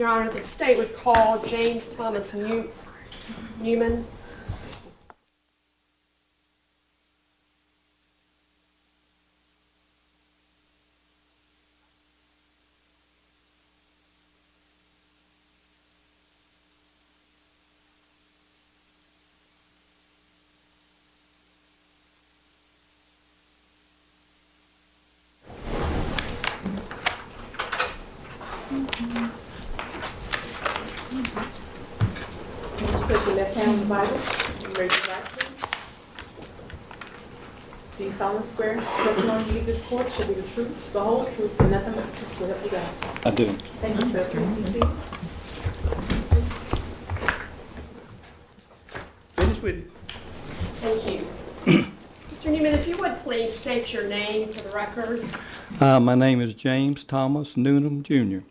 Your Honor, the state would call James Thomas Newman. Put your left hand on the Bible. You raise your right, please. Do you solemnly swear the testimony you give this court shall be the truth, the whole truth, and nothing but the truth, so help you God? I do. Thank you, sir. Please be seated. Finish with it. Thank you. Mr. Newman, if you would please state your name for the record. My name is James Thomas Noonim, Jr.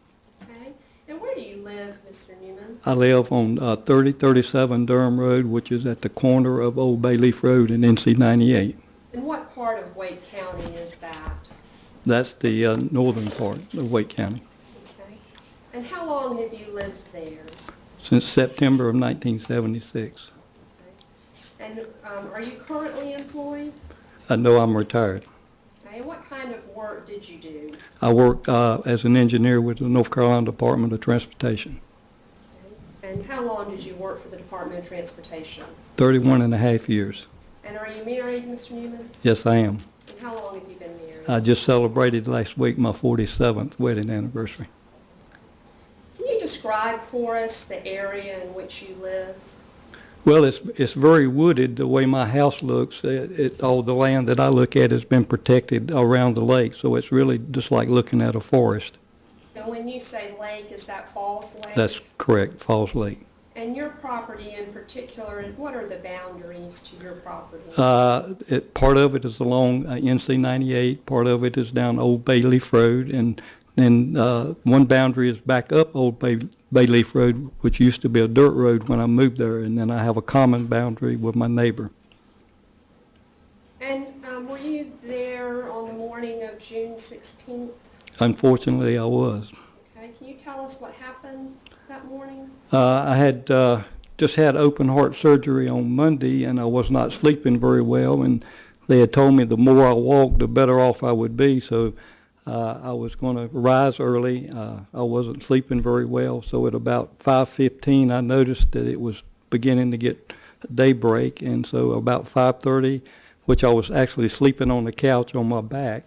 Okay. And where do you live, Mr. Newman? I live on 3037 Durham Road, which is at the corner of Old Bayleaf Road and NC 98. And what part of Wake County is that? That's the northern part of Wake County. Okay. And how long have you lived there? Since September of 1976. Okay. And are you currently employed? No, I'm retired. Okay. And what kind of work did you do? I work as an engineer with the North Carolina Department of Transportation. Okay. And how long did you work for the Department of Transportation? 31 and a half years. And are you married, Mr. Newman? Yes, I am. And how long have you been married? I just celebrated last week my 47th wedding anniversary. Can you describe for us the area in which you live? Well, it's very wooded the way my house looks. All the land that I look at has been protected around the lake, so it's really just like looking at a forest. And when you say lake, is that Falls Lake? That's correct, Falls Lake. And your property in particular, and what are the boundaries to your property? Part of it is along NC 98, part of it is down Old Bayleaf Road, and then one boundary is back up Old Bayleaf Road, which used to be a dirt road when I moved there, and then I have a common boundary with my neighbor. And were you there on the morning of June 16th? Unfortunately, I was. Okay, can you tell us what happened that morning? I had just had open heart surgery on Monday, and I was not sleeping very well, and they had told me the more I walked, the better off I would be, so I was going to rise early. I wasn't sleeping very well, so at about 5:15 I noticed that it was beginning to get daybreak, and so about 5:30, which I was actually sleeping on the couch on my back,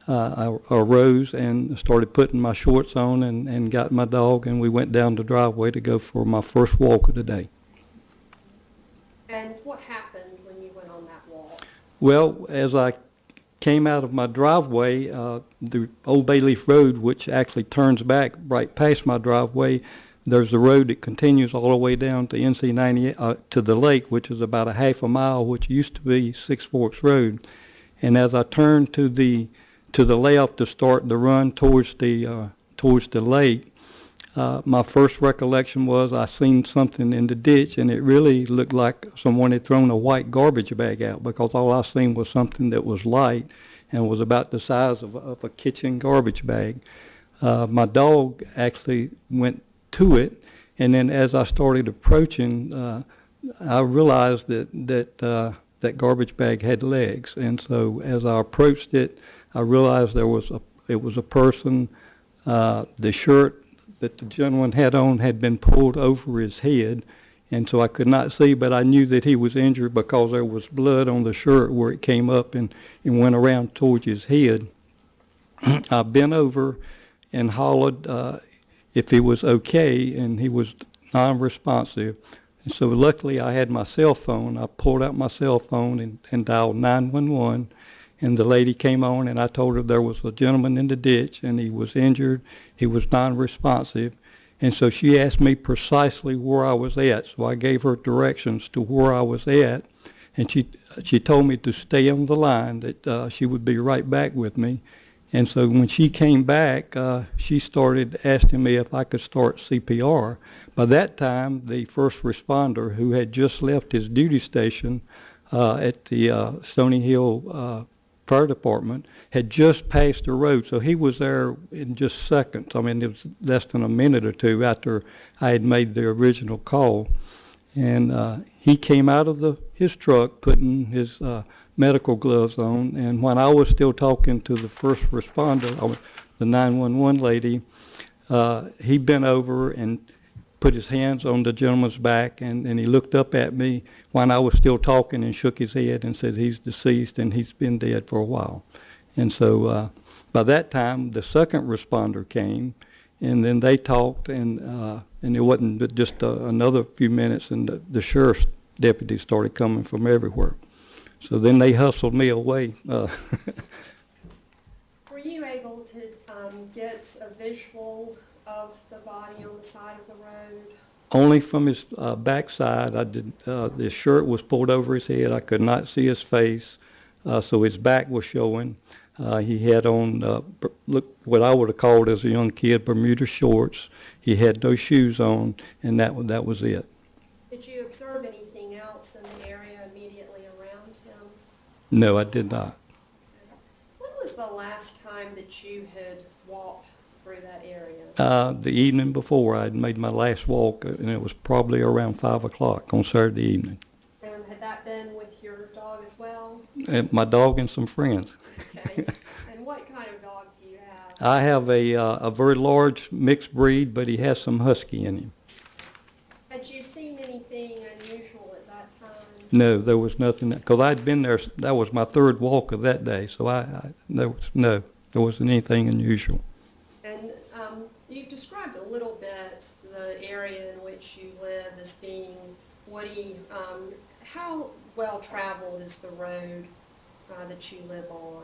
I arose and started putting my shorts on and got my dog, and we went down the driveway to go for my first walk of the day. And what happened when you went on that walk? Well, as I came out of my driveway, the Old Bayleaf Road, which actually turns back right past my driveway, there's a road that continues all the way down to NC 98, to the lake, which is about a half a mile, which used to be Six Forks Road. And as I turned to the left to start the run towards the lake, my first recollection was I seen something in the ditch, and it really looked like someone had thrown a white garbage bag out, because all I seen was something that was light and was about the size of a kitchen garbage bag. My dog actually went to it, and then as I started approaching, I realized that garbage bag had legs, and so as I approached it, I realized it was a person. The shirt that the gentleman had on had been pulled over his head, and so I could not see, but I knew that he was injured because there was blood on the shirt where it came up and went around towards his head. I bent over and hollered if he was okay, and he was non-responsive. And so luckily I had my cell phone. I pulled out my cell phone and dialed 911. And the lady came on, and I told her there was a gentleman in the ditch, and he was injured. He was non-responsive. And so she asked me precisely where I was at. So I gave her directions to where I was at, and she told me to stay on the line, that she would be right back with me. And so when she came back, she started asking me if I could start CPR. By that time, the first responder, who had just left his duty station at the Stony Hill fire department, had just passed the road, so he was there in just seconds. I mean, it was less than a minute or two after I had made the original call. And he came out of his truck putting his medical gloves on, and when I was still talking to the first responder, the 911 lady, he bent over and put his hands on the gentleman's back, and he looked up at me when I was still talking and shook his head and said he's deceased and he's been dead for a while. And so by that time, the second responder came, and then they talked, and it wasn't but just another few minutes, and the sheriff's deputies started coming from everywhere. So then they hustled me away. Were you able to get a visual of the body on the side of the road? Only from his backside. I did. The shirt was pulled over his head. I could not see his face, so his back was showing. He had on look what I would have called as a young kid Bermuda shorts. He had no shoes on, and that was it. Did you observe anything else in the area immediately around him? No, I did not. When was the last time that you had walked through that area? The evening before, I had made my last walk, and it was probably around 5 o'clock on Saturday evening. And had that been with your dog as well? And my dog and some friends. Okay. And what kind of dog do you have? I have a very large mixed breed, but he has some husky in him. Had you seen anything unusual at that time? No, there was nothing, because I'd been there, that was my third walk of that day, so there wasn't anything unusual. And you've described a little bit the area in which you live as being woody. How well traveled is the road that you live on?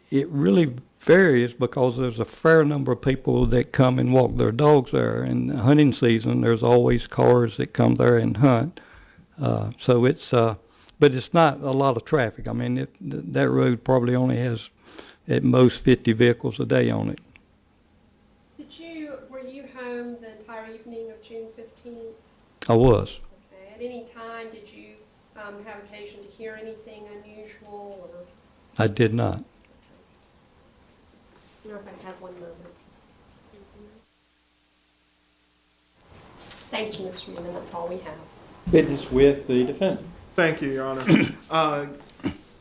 It really varies because there's a fair number of people that come and walk their dogs there. In hunting season, there's always cars that come there and hunt. So it's, but it's not a lot of traffic. I mean, that road probably only has at most 50 vehicles a day on it. Were you home the entire evening of June 15th? I was. Okay. At any time, did you have occasion to hear anything unusual, or? I did not. I don't know if I have one moment. Thank you, Mr. Newman. That's all we have. Witness with the defendant. Thank you, Your Honor.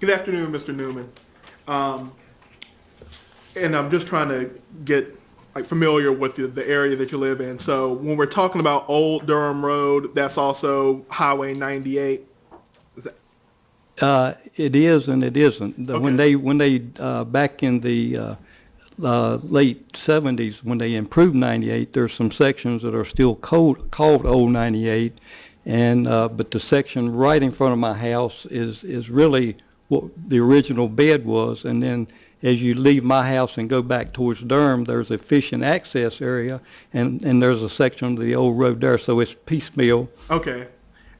Good afternoon, Mr. Newman. And I'm just trying to get familiar with the area that you live in. So when we're talking about Old Durham Road, that's also Highway 98. Is that? It is and it isn't. Okay. When they back in the late 70s, when they improved 98, there's some sections that are still called Old 98, and but the section right in front of my house is really what the original bed was, and then as you leave my house and go back towards Durham, there's a fishing access area, and there's a section of the old road there, so it's piecemeal. Okay.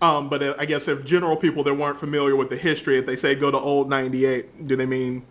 But I guess if general people that weren't familiar with the history, if they say go to Old 98, do they mean?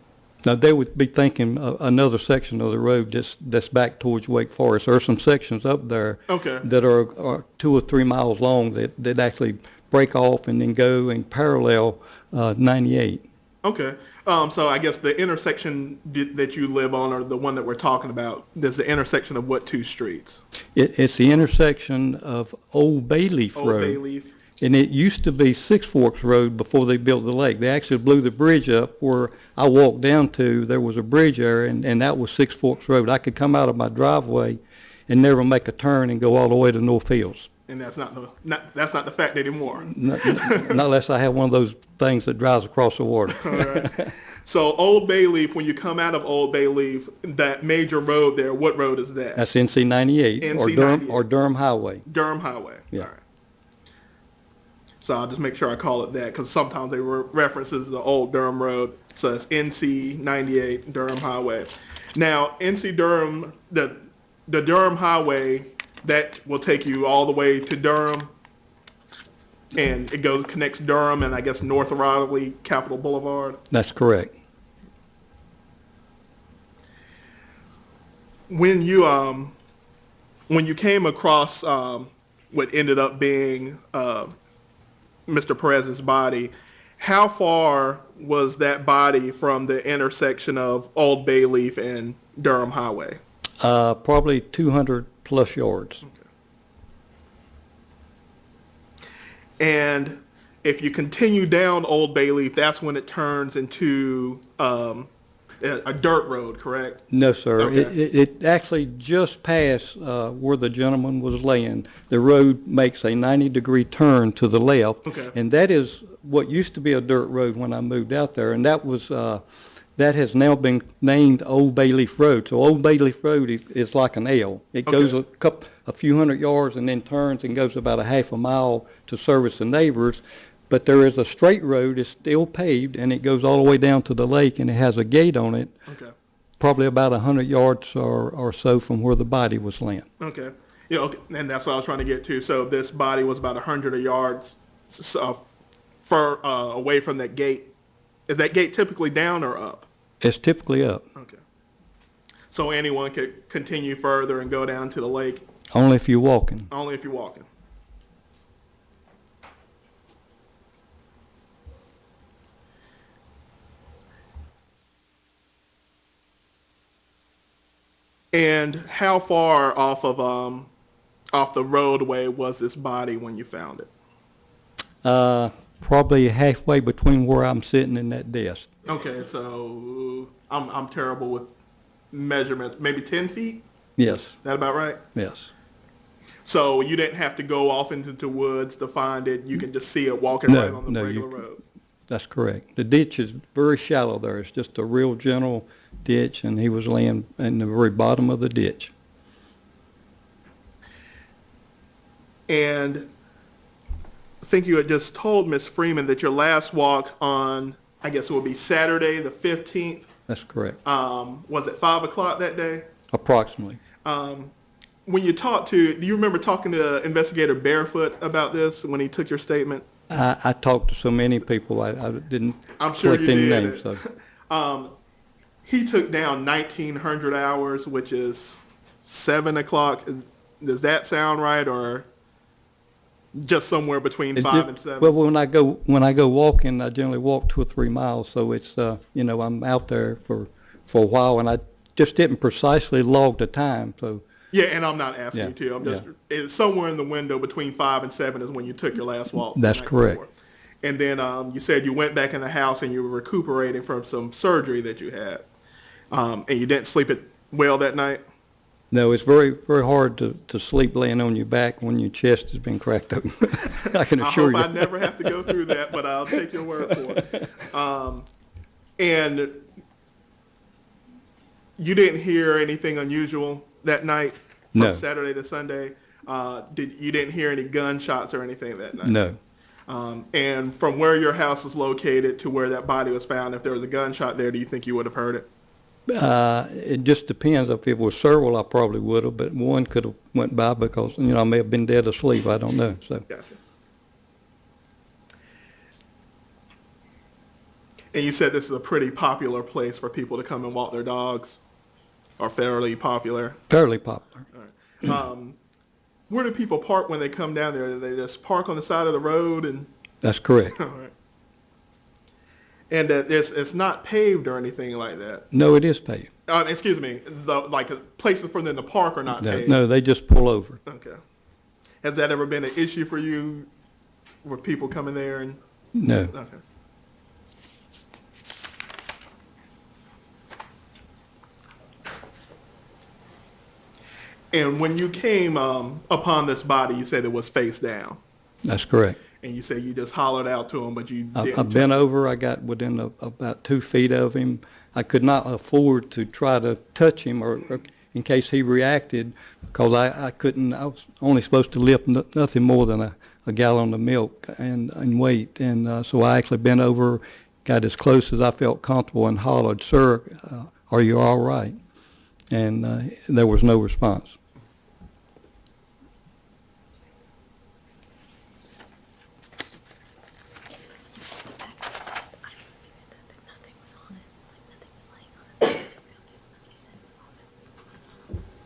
Now, they would be thinking another section of the road that's back towards Wake Forest. There are some sections up there that are 2 or 3 miles long that actually break off and then go and parallel 98. Okay. So I guess the intersection that you live on, or the one that we're talking about, there's the intersection of what two streets? It's the intersection of Old Bayleaf Road. Old Bayleaf. And it used to be Six Forks Road before they built the lake. They actually blew the bridge up where I walked down to. There was a bridge there, and that was Six Forks Road. I could come out of my driveway and never make a turn and go all the way to North Hills. And that's not the fact anymore. Not unless I have one of those things that drives across the water. All right. So Old Bayleaf, when you come out of Old Bayleaf, that major road there, what road is that? That's NC 98 or Durham Highway. Durham Highway. Yeah. All right. So I'll just make sure I call it that, because sometimes they references the Old Durham Road. So it's NC 98 Durham Highway. Now, NC Durham, the Durham Highway, that will take you all the way to Durham, and it connects Durham and I guess North Raleigh, Capitol Boulevard. That's correct. When you came across what ended up being Mr. Perez's body, how far was that body from the intersection of Old Bayleaf and Durham Highway? Probably 200 plus yards. And if you continue down Old Bayleaf, that's when it turns into a dirt road, correct? No, sir. Okay. It actually just passed where the gentleman was laying. The road makes a 90-degree turn to the left, Okay. and that is what used to be a dirt road when I moved out there, and that was that has now been named Old Bayleaf Road. So Old Bayleaf Road is like an L. It goes a few hundred yards and then turns and goes about a half a mile to service the neighbors. But there is a straight road, it's still paved, and it goes all the way down to the lake, and it has a gate on it, Okay. probably about 100 yards or so from where the body was laying. Okay. Yeah, okay. And that's what I was trying to get to. So this body was about 100 yards away from that gate. Is that gate typically down or up? It's typically up, Okay. So anyone could continue further and go down to the lake, only if you're walking. only if you're walking. And how far off the roadway was this body when you found it? Probably halfway between where I'm sitting and that desk. Okay, so I'm terrible with measurements. Maybe 10 feet? Yes, That about right? yes. So you didn't have to go off into the woods to find it. You can just see it walking right on the regular road. That's correct. The ditch is very shallow there. It's just a real gentle ditch, and he was laying in the very bottom of the ditch. And I think you had just told Miss Freeman that your last walk on, I guess it would be Saturday the 15th, That's correct. was at 5 o'clock that day? Approximately. When you talked to, do you remember talking to Investigator Barefoot about this when he took your statement? I talked to so many people, I didn't I'm sure collect you any did. names. So. He took down 1,900 hours, which is 7 o'clock. Does that sound right, or just somewhere between It's 5 just- and 7? Well, when I go walking, I generally walk 2 or 3 miles, so it's I'm out there for a while, and I just didn't precisely log the time. So Yeah, and I'm not asking Yeah, you to. I'm just it's somewhere in the window between 5 and 7 is when you took your last walk. the That's night correct. before. And then you said you went back in the house and you were recuperating from some surgery that you had, and you didn't sleep it well that night. no, it's very very hard to sleep laying on your back when your chest has been cracked open. I can I assure hope you. I never have to go through that, but I'll take your word for it. And you didn't hear anything unusual that night from No. Saturday to Sunday. You didn't hear any gunshots or anything that night? No. And from where your house is located to where that body was found, if there was a gunshot there, do you think you would have heard it? It just depends. If it was several, I probably would have, but one could have went by because, I may have been dead asleep. I don't know. So Gotcha. And you said this is a pretty popular place for people to come and walk their dogs, or fairly popular. fairly popular. Where do people park when they come down there? Do they just park on the side of the road? And That's correct. all right. And it's not paved or anything like that. No, it is paved. Excuse me. Places for them to park are not No, paved. no, they just pull over. Okay. Has that ever been an issue for you, with people coming there and? No. Okay. And when you came upon this body, you said it was face down. That's correct. And you said you just hollered out to him, but you didn't. I bent over. I got within about 2 feet of him. I could not afford to try to touch him or in case he reacted, because I couldn't. I was only supposed to lift nothing more than a gallon of milk and weight. And so I actually bent over, got as close as I felt comfortable, and hollered, "Sir, are you all right?" And there was no response.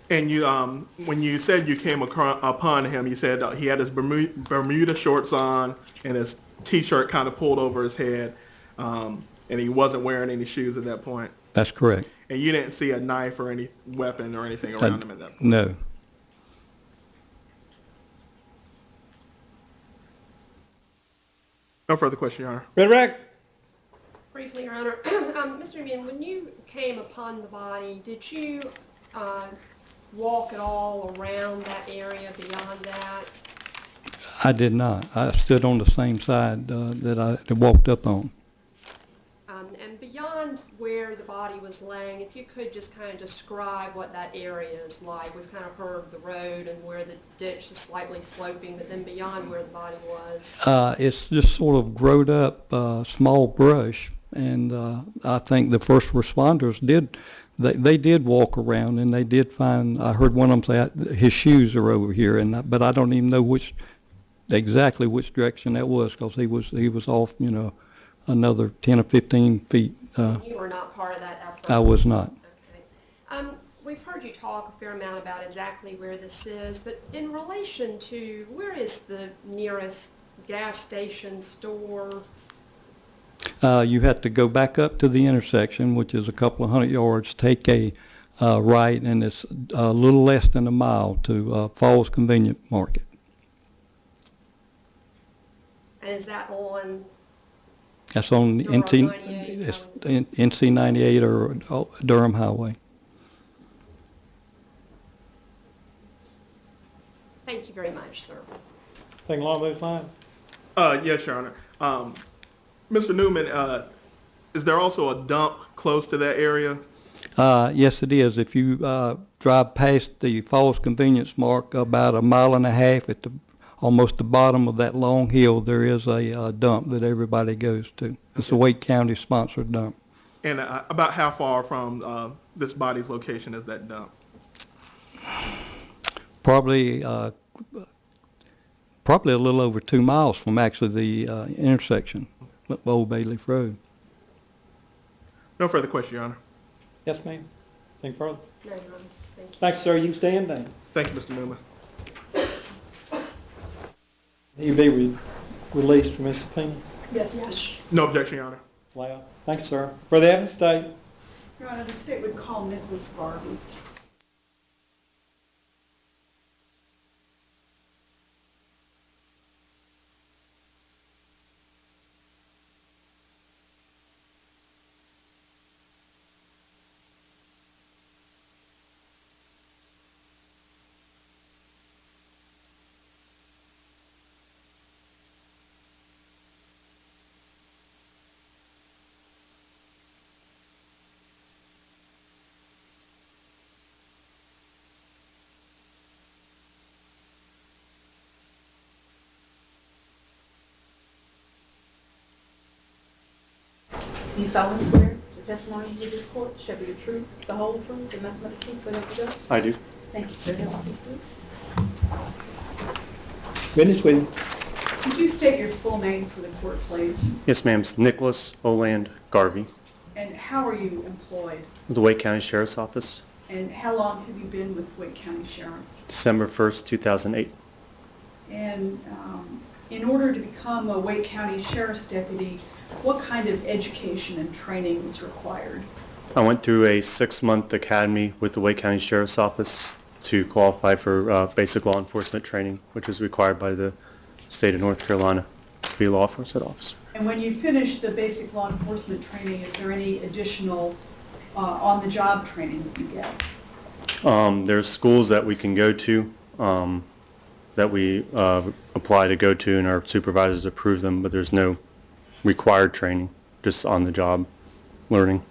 And you, when you said you came upon him, you said he had his Bermuda shorts on and his T-shirt kind of pulled over his head, and he wasn't wearing any shoes at that point. That's correct. And you didn't see a knife or any weapon or anything around him at that point? No. No further question, Your Honor. Red Rack. Briefly, Your Honor, Mr. Noonim, when you came upon the body, did you walk at all around that area beyond that? I did not. I stood on the same side that I walked up on. And beyond where the body was laying, if you could just kind of describe what that area is like. We've kind of heard of the road and where the ditch is slightly sloping, but then beyond where the body was. It's just sort of growed up small brush, and I think the first responders they did walk around, and they did find, I heard one of them say, his shoes are over here, but I don't even know exactly which direction that was, because he was off, another 10 or 15 feet. You were not part of that effort? I was not. Okay. We've heard you talk a fair amount about exactly where this is, but in relation to where is the nearest gas station, store? You have to go back up to the intersection, which is a couple of 100 yards, take a right, and it's a little less than a mile to Falls Convenient Market. And is that on? That's on Durham NC, 98, it's NC 98 or Durham Highway. Thank you very much, sir. Thing along those lines. Yes, Your Honor. Mr. Newman, is there also a dump close to that area? Yes, it is. If you drive past the Falls Convenience Mark about a mile and a half at almost the bottom of that long hill, there is a dump that everybody goes to. It's a Wake County sponsored dump. And about how far from this body's location is that dump? Probably a little over 2 miles from actually the intersection of Old Bayleaf Road. No further question, Your Honor. Yes, ma'am. Anything further? No, Your Honor. Thank you. Thank you, sir. You can stand down. Thank you, Mr. Newman. He'll be released from his subpoena. Yes. No objection, Your Honor. Wow. Thank you, sir. For the evidence, state. Your Honor, the state would call Nicholas Garvey. Do you solemnly swear the testimony you give this court shall be the truth, the whole truth, and nothing but the truth, so help you God? I do. Thank you, sir. Have a seat, please. Witness with you. Could you state your full name for the court, please? Yes, ma'am. It's Nicholas Oland Garvey And how are you employed? with the Wake County Sheriff's Office, And how long have you been with Wake County Sheriff? December 1st, 2008. And in order to become a Wake County Sheriff's Deputy, what kind of education and training was required? I went through a 6-month academy with the Wake County Sheriff's Office to qualify for basic law enforcement training, which is required by the state of North Carolina to be a law enforcement officer. And when you finish the basic law enforcement training, is there any additional on-the-job training that you get? There's schools that we can go to that we apply to go to, and our supervisors approve them, but there's no required training, just on-the-job learning.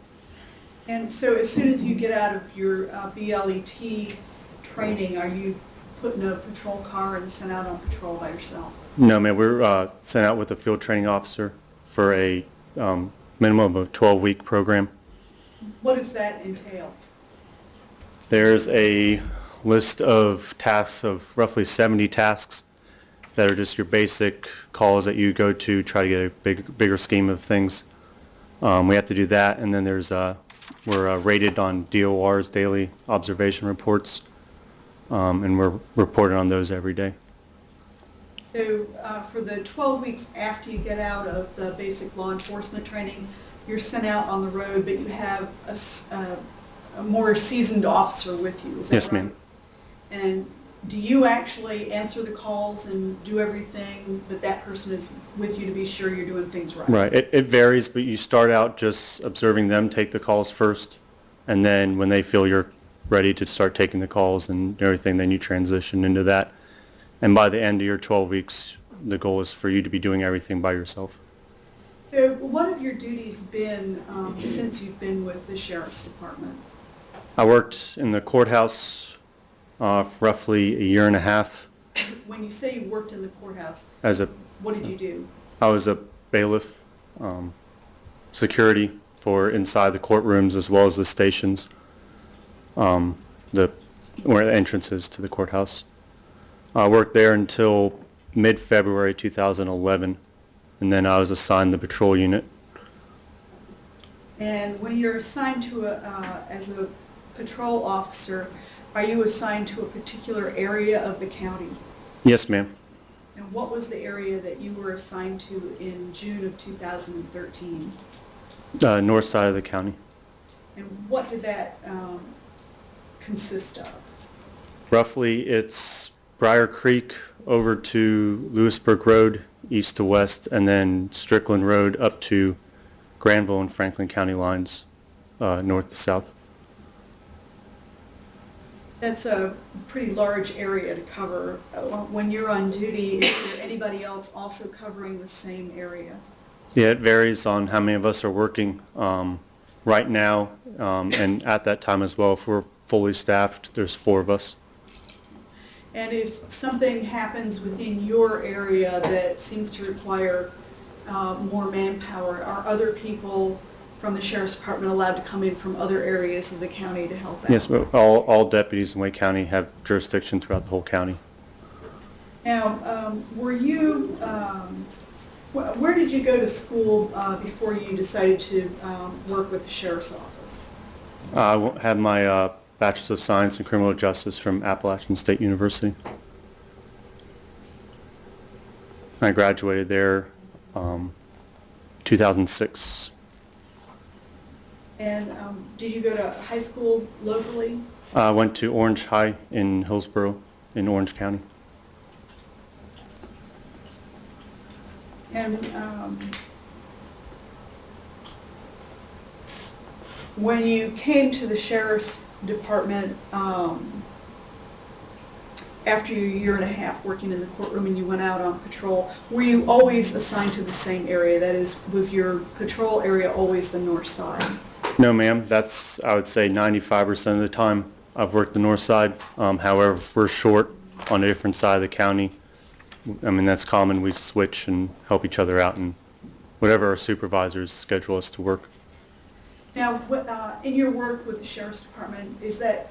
And so as soon as you get out of your BLET training, are you put in a patrol car and sent out on patrol by yourself? No, ma'am. We're sent out with a field training officer for a minimum of a 12-week program. What does that entail? There's a list of tasks of roughly 70 tasks that are just your basic calls that you go to try to get a bigger scheme of things. We have to do that, and then there's we're rated on DOR's daily observation reports, and we're reporting on those every day. So for the 12 weeks after you get out of the basic law enforcement training, you're sent out on the road, but you have a more seasoned officer with you, is that right? Yes, ma'am. And do you actually answer the calls and do everything, but that person is with you to be sure you're doing things right? Right. It varies, but you start out just observing them take the calls first, and then when they feel you're ready to start taking the calls and everything, then you transition into that. And by the end of your 12 weeks, the goal is for you to be doing everything by yourself. So what have your duties been since you've been with the Sheriff's Department? I worked in the courthouse for roughly a year and a half. When you say you worked in the courthouse, As a, what did you do? I was a bailiff, security for inside the courtrooms as well as the stations, where the entrance is to the courthouse. I worked there until mid-February 2011, and then I was assigned the patrol unit. And when you're assigned to as a patrol officer, are you assigned to a particular area of the county? Yes, ma'am. And what was the area that you were assigned to in June of 2013? North side of the county. And what did that consist of? Roughly, it's Briar Creek over to Lewisburg Road, east to west, and then Strickland Road up to Granville and Franklin County lines, north to south. That's a pretty large area to cover. When you're on duty, is there anybody else also covering the same area? Yeah, it varies on how many of us are working. Right now, and at that time as well, if we're fully staffed, there's 4 of us. And if something happens within your area that seems to require more manpower, are other people from the Sheriff's Department allowed to come in from other areas of the county to help out? Yes, but all deputies in Wake County have jurisdiction throughout the whole county. Now, were you, where did you go to school before you decided to work with the Sheriff's Office? I had my Bachelor's of Science in Criminal Justice from Appalachian State University. I graduated there 2006. And did you go to high school locally? I went to Orange High in Hillsborough in Orange County. And when you came to the Sheriff's Department after your year and a half working in the courtroom and you went out on patrol, were you always assigned to the same area? That is, was your patrol area always the north side? No, ma'am. That's, I would say, 95% of the time I've worked the north side. However, if we're short on a different side of the county, I mean, that's common. We switch and help each other out and whatever our supervisors schedule us to work. Now, in your work with the Sheriff's Department, is that,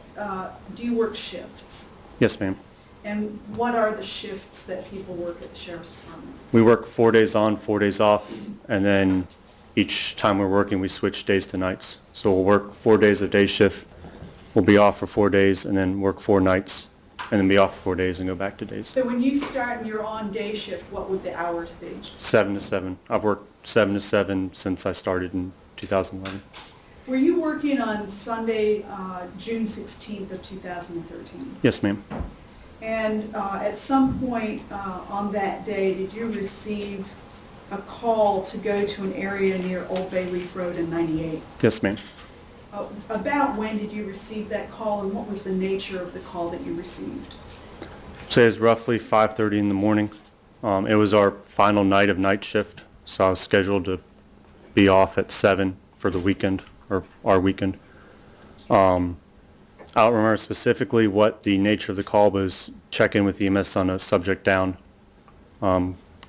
do you work shifts? Yes, ma'am. And what are the shifts that people work at the Sheriff's Department? We work 4 days on, 4 days off, and then each time we're working, we switch days to nights. So we'll work 4 days of day shift, we'll be off for 4 days, and then work 4 nights, and then be off for 4 days and go back to days. So when you start and you're on day shift, what would the hours be? 7 to 7. I've worked 7 to 7 since I started in 2011. Were you working on Sunday, June 16th of 2013? Yes, ma'am. And at some point on that day, did you receive a call to go to an area near Old Bay Leaf Road in 98? Yes, ma'am. About when did you receive that call, and what was the nature of the call that you received? Say it's roughly 5:30 in the morning. It was our final night of night shift, so I was scheduled to be off at 7 for the weekend, or our weekend. I don't remember specifically what the nature of the call was. Check in with EMS on a subject down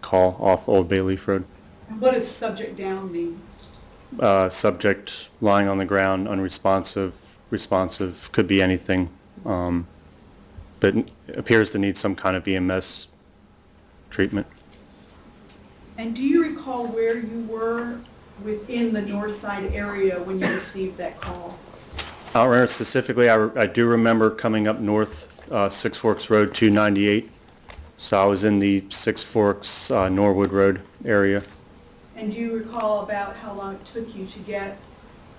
call off Old Bay Leaf Road. And what does subject down mean? Subject lying on the ground, unresponsive, responsive, could be anything, but appears to need some kind of EMS treatment. And do you recall where you were within the north side area when you received that call? I don't remember specifically. I do remember coming up north, Six Forks Road 298, So I was in the Six Forks, Norwood Road area. And do you recall about how long it took you to get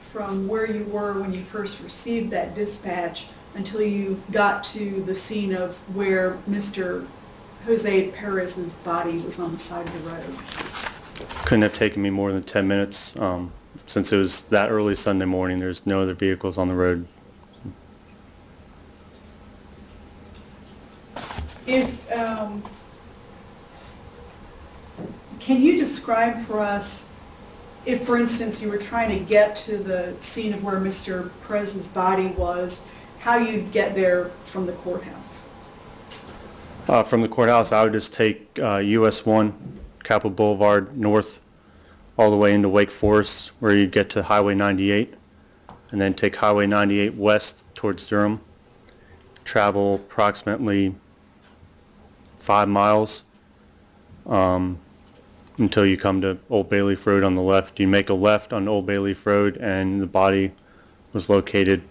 from where you were when you first received that dispatch until you got to the scene of where Mr. Jose Perez's body was on the side of the road? Couldn't have taken me more than 10 minutes. Since it was that early Sunday morning, there's no other vehicles on the road. If, can you describe for us, if for instance you were trying to get to the scene of where Mr. Perez's body was, how you'd get there from the courthouse? From the courthouse, I would just take US 1, Capitol Boulevard North, all the way into Wake Forest, where you get to Highway 98, and then take Highway 98 west towards Durham, travel approximately 5 miles until you come to Old Bayleaf Road on the left. You make a left on Old Bayleaf Road, and the body was located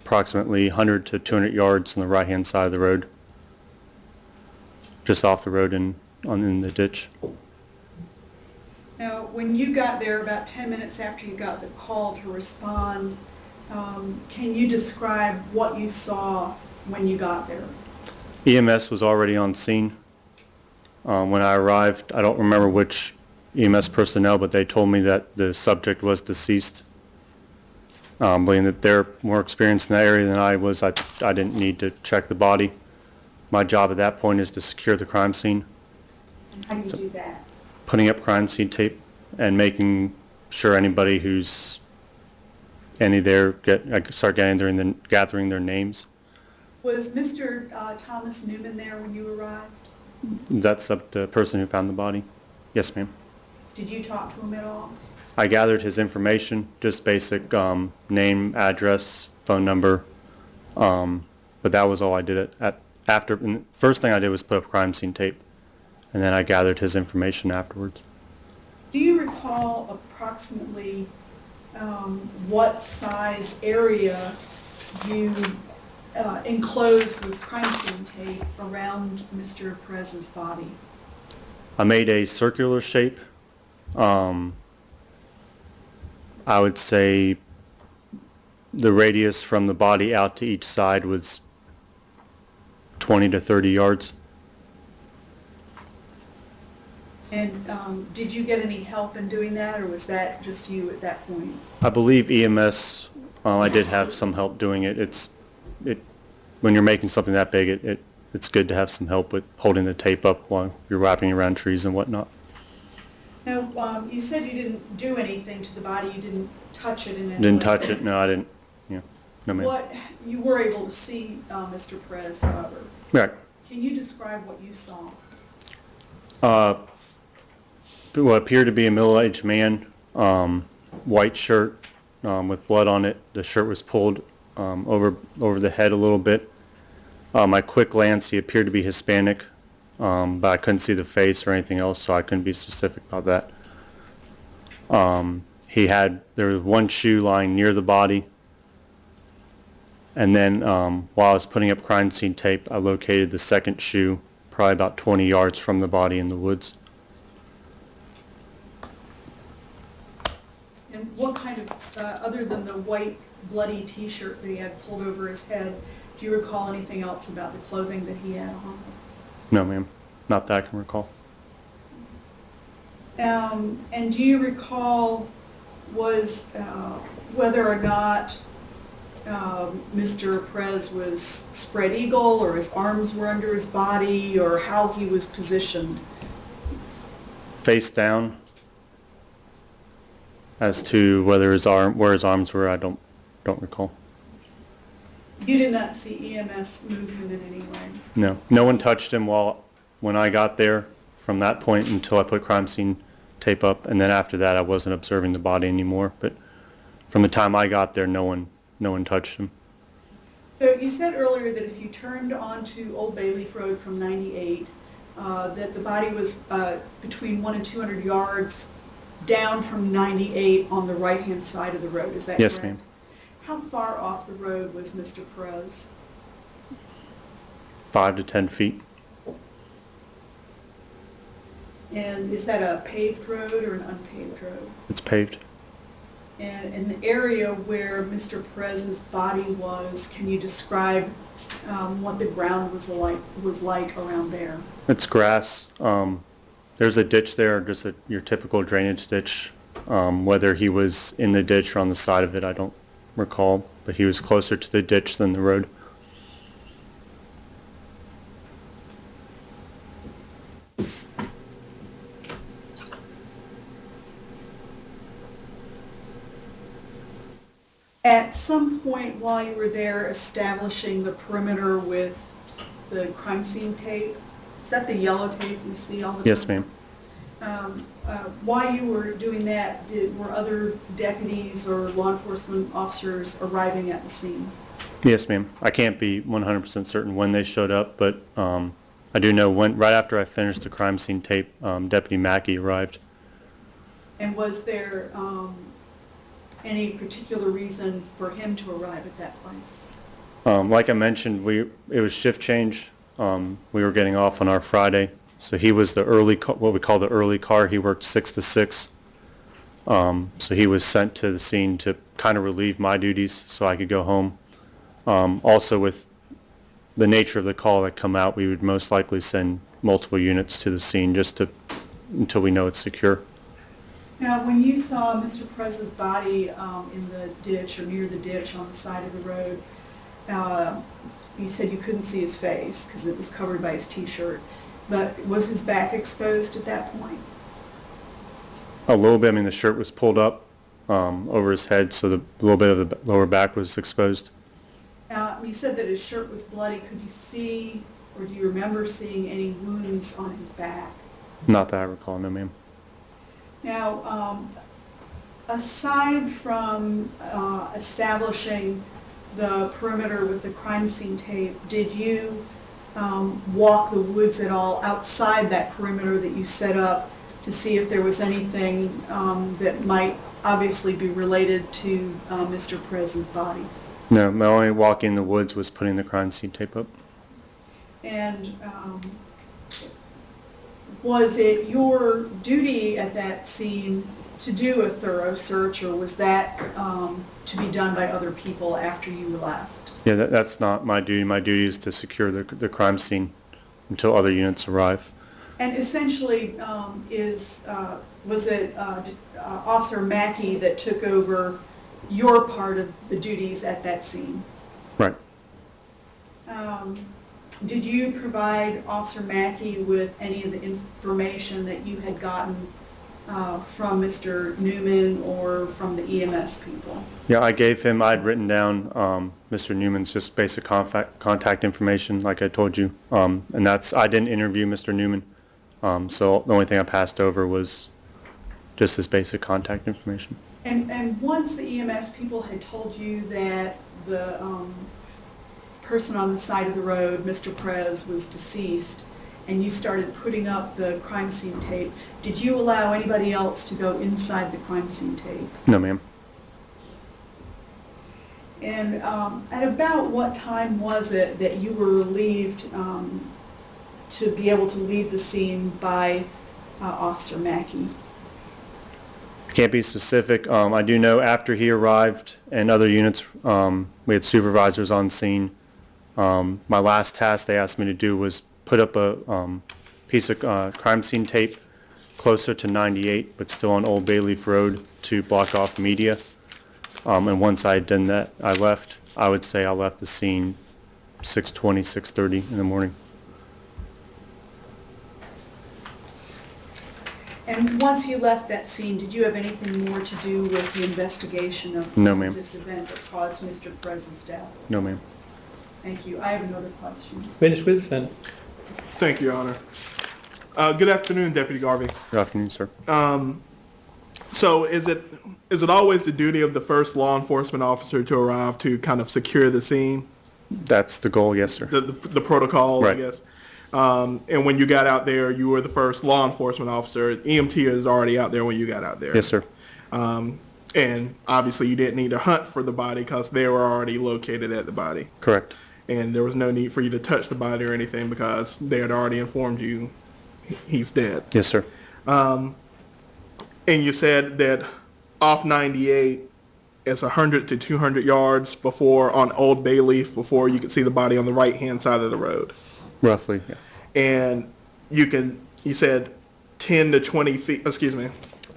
approximately 100 to 200 yards on the right-hand side of the road, just off the road and in the ditch. Now, when you got there about 10 minutes after you got the call to respond, can you describe what you saw when you got there? EMS was already on scene. When I arrived, I don't remember which EMS personnel, but they told me that the subject was deceased. Being that they're more experienced in that area than I was, I didn't need to check the body. My job at that point is to secure the crime scene. And how do you do that? Putting up crime scene tape and making sure anybody who's any there gathering their names. Was Mr. Thomas Newman there when you arrived? That's up to the person who found the body. Yes, ma'am. Did you talk to him at all? I gathered his information, just basic name, address, phone number, but that was all I did. And first thing I did was put up crime scene tape, and then I gathered his information afterwards. Do you recall approximately what size area you enclosed with crime scene tape around Mr. Perez's body? I made a circular shape. I would say the radius from the body out to each side was 20 to 30 yards. And did you get any help in doing that, or was that just you at that point? I believe EMS, I did have some help doing it. When you're making something that big, it's good to have some help with holding the tape up while you're wrapping around trees and whatnot. Now, you said you didn't do anything to the body, you didn't touch it in any way. Didn't touch it, no, I didn't. Yeah, no ma'am. What, you were able to see Mr. Perez, however. Right. Can you describe what you saw? What appeared to be a middle-aged man, white shirt with blood on it. The shirt was pulled over the head a little bit. My quick glance, he appeared to be Hispanic, but I couldn't see the face or anything else, so I couldn't be specific about that. There was one shoe lying near the body, and then while I was putting up crime scene tape, I located the second shoe probably about 20 yards from the body in the woods. And what kind of, other than the white bloody t-shirt that he had pulled over his head, do you recall anything else about the clothing that he had on? No, ma'am. Not that I can recall. And do you recall whether or not Mr. Perez was spread eagle, or his arms were under his body, or how he was positioned? Face down. As to where his arms were, I don't recall. You did not see EMS move him in any way? No. No one touched him when I got there from that point until I put crime scene tape up, and then after that I wasn't observing the body anymore. But from the time I got there, no one touched him. So you said earlier that if you turned onto Old Bayleaf Road from 98, that the body was between 100 and 200 yards down from 98 on the right-hand side of the road. Is that correct? Yes, ma'am. How far off the road was Mr. Perez? 5 to 10 feet. And is that a paved road or an unpaved road? It's paved. And in the area where Mr. Perez's body was, can you describe what the ground was like around there? It's grass. There's a ditch there, just your typical drainage ditch. Whether he was in the ditch or on the side of it, I don't recall, but he was closer to the ditch than the road. At some point while you were there establishing the perimeter with the crime scene tape, is that the yellow tape we see all the time? Yes, ma'am. While you were doing that, were other deputies or law enforcement officers arriving at the scene? Yes, ma'am. I can't be 100% certain when they showed up, but I do know right after I finished the crime scene tape, Deputy Mackey arrived. And was there any particular reason for him to arrive at that place? Like I mentioned, it was shift change. We were getting off on our Friday, so he was the what we call the early car. He worked 6 to 6. So he was sent to the scene to kind of relieve my duties so I could go home. Also, with the nature of the call that come out, we would most likely send multiple units to the scene until we know it's secure. Now, when you saw Mr. Perez's body in the ditch or near the ditch on the side of the road, you said you couldn't see his face because it was covered by his T-shirt, but was his back exposed at that point? A little bit. I mean, the shirt was pulled up over his head, so the little bit of the lower back was exposed. You said that his shirt was bloody. Could you see, or do you remember seeing any wounds on his back? Not that I recall, no, ma'am. Now, aside from establishing the perimeter with the crime scene tape, did you walk the woods at all outside that perimeter that you set up to see if there was anything that might obviously be related to Mr. Perez's body? No, my only walk in the woods was putting the crime scene tape up. And was it your duty at that scene to do a thorough search, or was that to be done by other people after you left? Yeah, that's not my duty. My duty is to secure the crime scene until other units arrive. And essentially, was it Officer Mackey that took over your part of the duties at that scene? Right. Did you provide Officer Mackey with any of the information that you had gotten from Mr. Noonim or from the EMS people? Yeah, I'd written down Mr. Newman's just basic contact information, like I told you. And I didn't interview Mr. Newman, so the only thing I passed over was just his basic contact information. And once the EMS people had told you that the person on the side of the road, Mr. Perez, was deceased, and you started putting up the crime scene tape, did you allow anybody else to go inside the crime scene tape? No, ma'am. And at about what time was it that you were relieved to be able to leave the scene by Officer Mackey? Can't be specific. I do know after he arrived and other units, we had supervisors on scene. My last task they asked me to do was put up a piece of crime scene tape closer to 98, but still on Old Bayleaf Road to block off media. And once I had done that, I left. I would say I left the scene 6:20, 6:30 in the morning. And once you left that scene, did you have anything more to do with the investigation of No, ma'am. this event that caused Mr. Perez's death? No, ma'am. Thank you. I have another question. Witness with defendant. Thank you, Your Honor. Good afternoon, Deputy Garvey. Good afternoon, sir. So is it always the duty of the first law enforcement officer to arrive to kind of secure the scene? That's the goal, yes, sir. The protocol, Right. I guess. And when you got out there, you were the first law enforcement officer. EMT is already out there when you got out there. Yes, sir. And obviously you didn't need to hunt for the body because they were already located at the body. Correct. And there was no need for you to touch the body or anything because they had already informed you he's dead. Yes, sir. And you said that off 98, it's 100 to 200 yards before on Old Bayleaf before you could see the body on the right-hand side of the road. Roughly, yeah. And you said 10 to 20 feet, excuse me,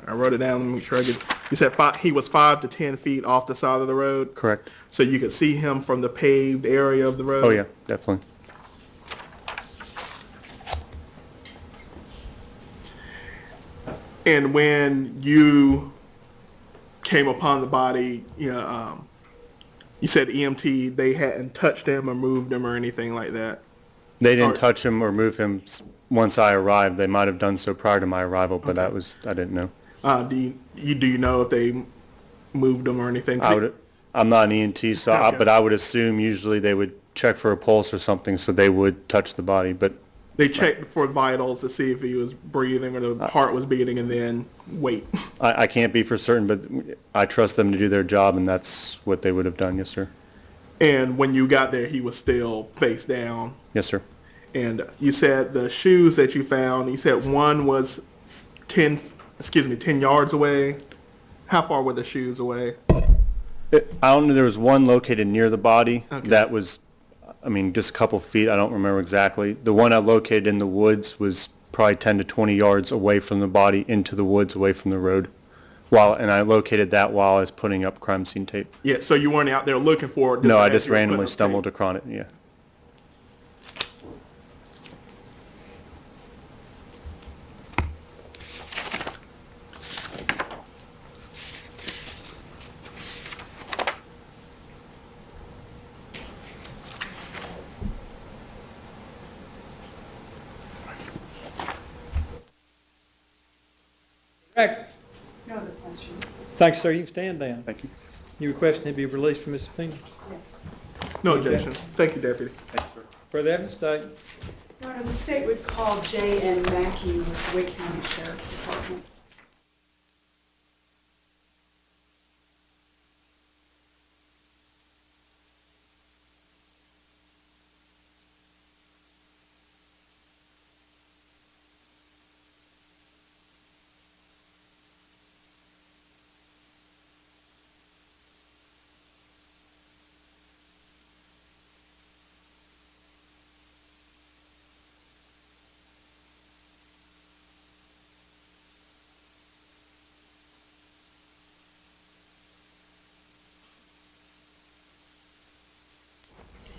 I wrote it down, let me make sure I get, you said he was 5 to 10 feet off the side of the road? Correct. So you could see him from the paved area of the road? Oh, yeah, definitely. And when you came upon the body, you said EMT, they hadn't touched him or moved him or anything like that? They didn't Or- touch him or move him once I arrived. They might have done so prior to my arrival, but I didn't know. Do you know if they moved him or anything? I'm not an ENT, so Okay. but I would assume usually they would check for a pulse or something, so they would touch the body, but They checked for vitals to see if he was breathing or the heart was beating and then wait. I can't be for certain, but I trust them to do their job, and that's what they would have done. Yes, sir. And when you got there, he was still face down. Yes, sir. And you said the shoes that you found, you said one was 10 yards away. How far were the shoes away? I don't know, there was one located near the body Okay. that was, just a couple feet, I don't remember exactly. The one I located in the woods was probably 10 to 20 yards away from the body into the woods, away from the road. And I located that while I was putting up crime scene tape. Yeah, so you weren't out there looking for it? No, I as just you were putting randomly up stumbled tape? across it, yeah. Correct. No other questions? Thanks, sir. You can stand down. Thank you. You requesting to be released from this subpoena? Yes. No objection. Thank you, Deputy. Further evidence, state. Your Honor, the state would call J.N. Mackey with the Wake County Sheriff's Department.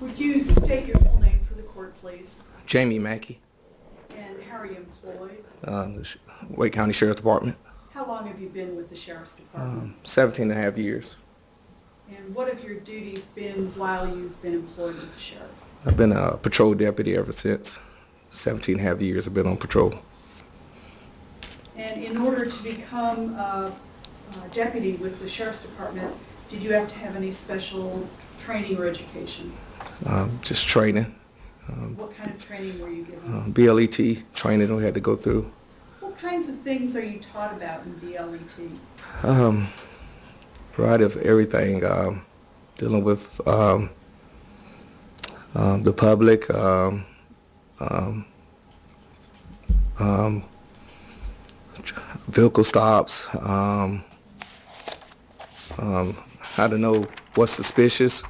Would you state your full name for the court, please? Jamie Mackey, And how are you employed? Wake County Sheriff's Department. How long have you been with the Sheriff's Department? 17 and a half years. And what have your duties been while you've been employed with the sheriff? I've been a patrol deputy ever since. 17 and a half years I've been on patrol. And in order to become a deputy with the Sheriff's Department, did you have to have any special training or education? Just training. What kind of training were you given? BLET training we had to go through. What kinds of things are you taught about in BLET? Variety of everything. Dealing with the public, vehicle stops, how to know what's suspicious.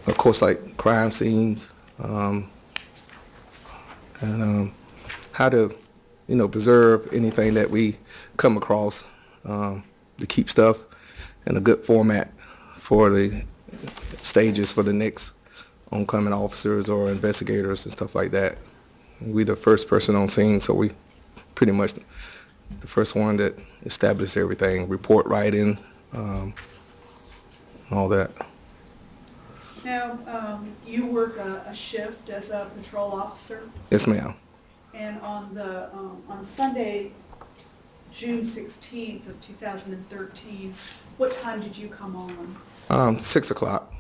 Of course, like crime scenes, and how to, preserve anything that we come across, to keep stuff in a good format for the stages for the next oncoming officers or investigators and stuff like that. We the first person on scene, so we pretty much the first one that established everything, report writing, all that. Now, you work a shift as a patrol officer, Yes, ma'am. and on Sunday, June 16th of 2013, what time did you come on? 6 o'clock.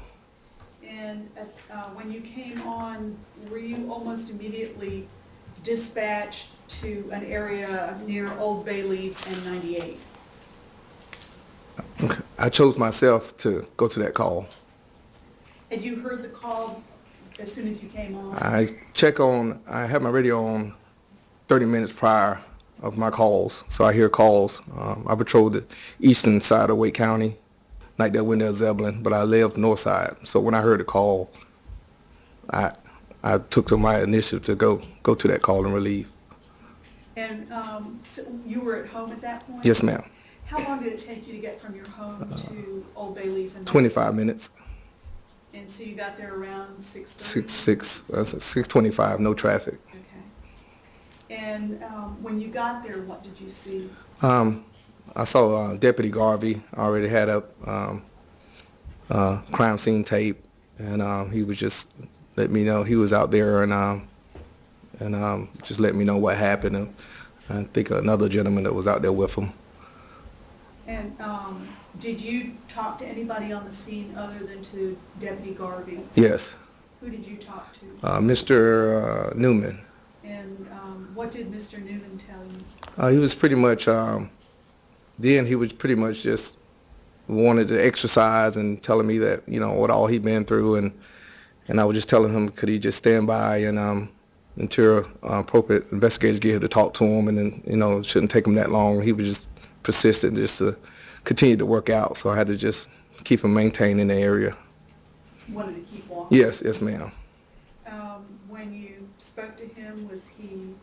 And when you came on, were you almost immediately dispatched to an area near Old Bayleaf and 98? Okay. I chose myself to go to that call. Had you heard the call as soon as you came on? I had my radio on 30 minutes prior of my calls, so I hear calls. I patrol the eastern side of Wake County, like that Wendell Zebulon, but I live north side. So when I heard the call, I took to my initiative to go to that call and relieve. And so you were at home at that point? Yes, ma'am. How long did it take you to get from your home to Old Bay Leaf? 25 minutes. And so you got there around 6:30? 6:25, no traffic. Okay. And when you got there, what did you see? I saw Deputy Garvey already had up crime scene tape, and he was just let me know he was out there and just let me know what happened. And I think another gentleman that was out there with him. And did you talk to anybody on the scene other than to Deputy Garvey? Yes. Who did you talk to? Mr. Newman. And what did Mr. Newman tell you? He was pretty much, then he was pretty much just wanted to exercise and telling me that, you know, what all he'd been through. And I was just telling him, could he just stand by and until appropriate investigators get here to talk to him, and then, you know, it shouldn't take him that long. He was just persistent just to continue to work out, so I had to just keep him maintained in the area. Wanted to keep walking? Yes, ma'am. When you spoke to him, was he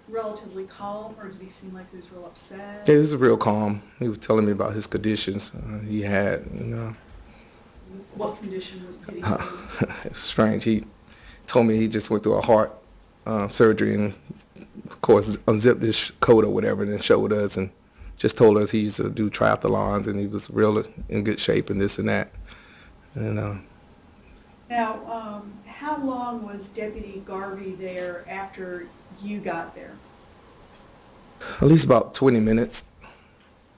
relatively calm, or did he seem like he was real upset? Yeah, he was real calm. He was telling me about his conditions he had. What condition did he have? It's strange. He told me he just went through a heart surgery and, of course, unzipped his coat or whatever and then showed us and just told us he used to do triathlons and he was real in good shape and this and that. And Now, how long was Deputy Garvey there after you got there? At least about 20 minutes.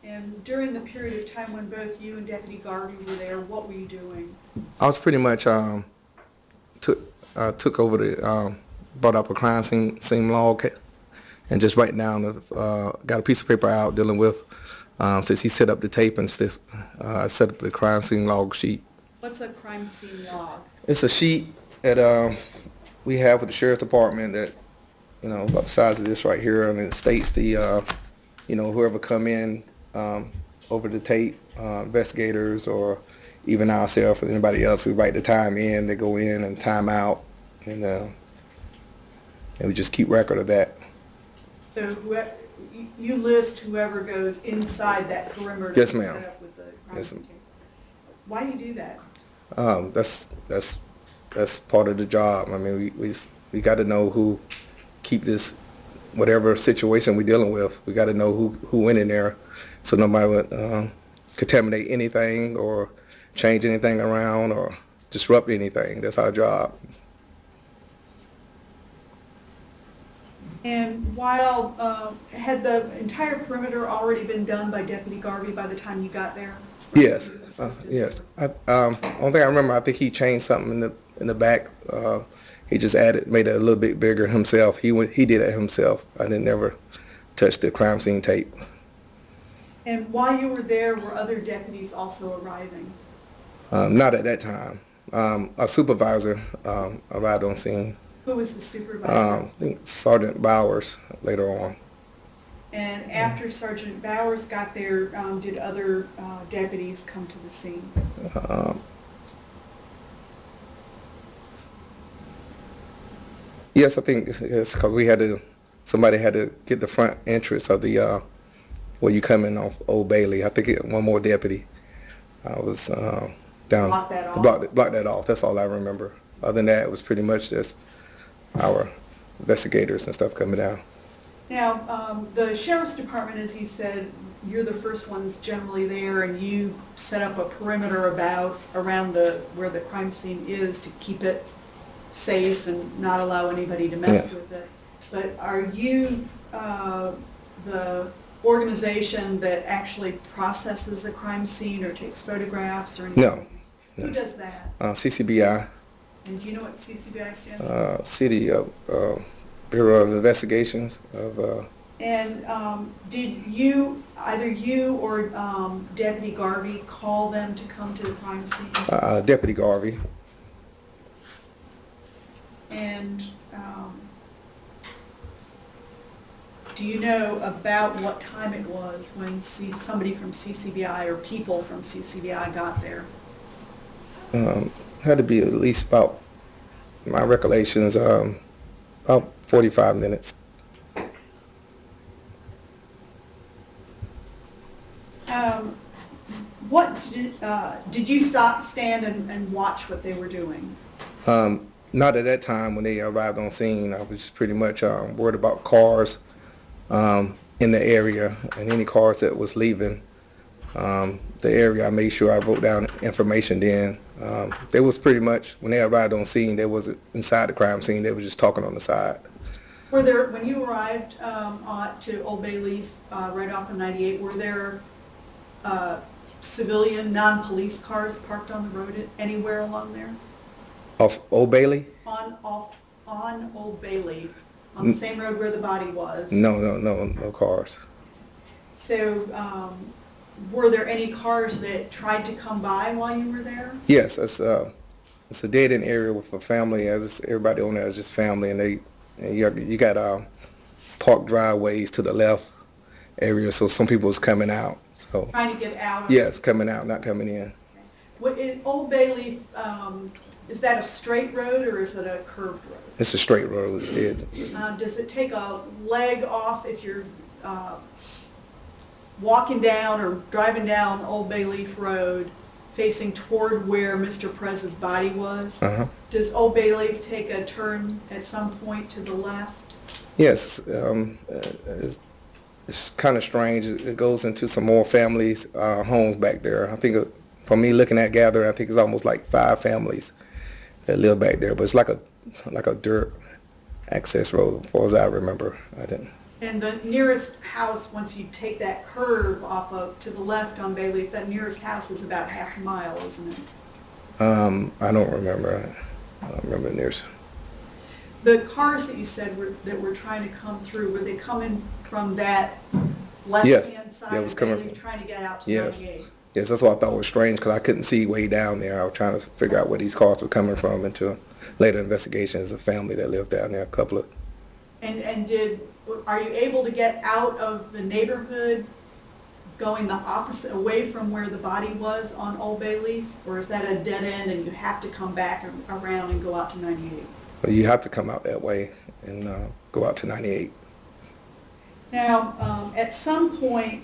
And during the period of time when both you and Deputy Garvey were there, what were you doing? I was pretty much took over the brought up a crime scene log and just write down got a piece of paper out dealing with since he set up the tape and set up the crime scene log sheet. What's a crime scene log? It's a sheet that we have with the sheriff's department that, you know, about the size of this right here, and it states the you know, whoever come in over the tape, investigators or even ourselves or anybody else, we write the time in, they go in and time out, and we just keep record of that. So you list whoever goes inside that perimeter. Yes, ma'am. Set up with the crime Yes, scene ma'am. tape. Why do you do that? That's part of the job. I mean, we got to know who keep this, whatever situation we're dealing with. We got to know who went in there, so nobody would contaminate anything or change anything around or disrupt anything. That's our job. And while, had the entire perimeter already been done by Deputy Garvey by the time you got there? Yes, yes. Only thing I remember, I think he changed something in the back. He just made it a little bit bigger himself. He did it himself. I didn't never touch the crime scene tape. And while you were there, were other deputies also arriving? Not at that time. A supervisor arrived on scene. Who was the supervisor? I think Sergeant Bowers later on. And after Sergeant Bowers got there, did other deputies come to the scene? Yes, I think it's because somebody had to get the front entrance of the, where you come in off Old Bailey. I think one more deputy was down. Block that off? Block that off. That's all I remember. Other than that, it was pretty much just our investigators and stuff coming down. Now, the Sheriff's Department, as you said, you're the first ones generally there, and you set up a perimeter around where the crime scene is to keep it safe and not allow anybody to mess with it. But are you the organization that actually processes a crime scene or takes photographs or anything? No. Who does that? CCBI. And do you know what CCBI stands for? City Bureau of Investigations of. And did either you or Deputy Garvey call them to come to the crime scene? Deputy Garvey. And do you know about what time it was when somebody from CCBI or people from CCBI got there? Had to be at least about, my recollections, about 45 minutes. Did you stand and watch what they were doing? Not at that time when they arrived on scene. I was pretty much worried about cars in the area and any cars that was leaving the area. I made sure I wrote down information then. They was pretty much, when they arrived on scene, they wasn't inside the crime scene. They were just talking on the side. Were there, when you arrived to Old Bay Leaf right off of 98, were there civilian, non-police cars parked on the road anywhere along there? Off Old Bailey? On Old Bay Leaf, on the same road where the body was? No cars. So, were there any cars that tried to come by while you were there? Yes, it's a dead-end area with a family. As everybody on there is just family, and you got parked driveways to the left area, so some people was coming out. So trying to get out? Yes, coming out, not coming in. Okay. Old Bay Leaf, is that a straight road or is it a curved road? It's a straight road. It's dead. Does it take a leg off if you're walking down or driving down Old Bay Leaf Road facing toward where Mr. Perez's body was? Does Old Bay Leaf take a turn at some point to the left? Yes, it's kind of strange. It goes into some more families' homes back there. I think, from me looking at gathering, I think it's almost like 5 families that live back there. But it's like a dirt access road, as far as I remember. I didn't. And the nearest house, once you take that curve off of to the left on Bay Leaf, that nearest house is about half a mile, isn't it? I don't remember. I don't remember the nearest. The cars that you said that were trying to come through, were they coming from that left-hand side that was of Bay coming Leaf, trying to get out to Yes. 98? Yes, that's what I thought was strange, because I couldn't see way down there. I was trying to figure out where these cars were coming from until later investigations. A family that lived down there, a couple of. And are you able to get out of the neighborhood going the opposite, away from where the body was on Old Bay Leaf? Or is that a dead end and you have to come back around and go out to 98? Well, you have to come out that way and go out to 98. Now, at some point,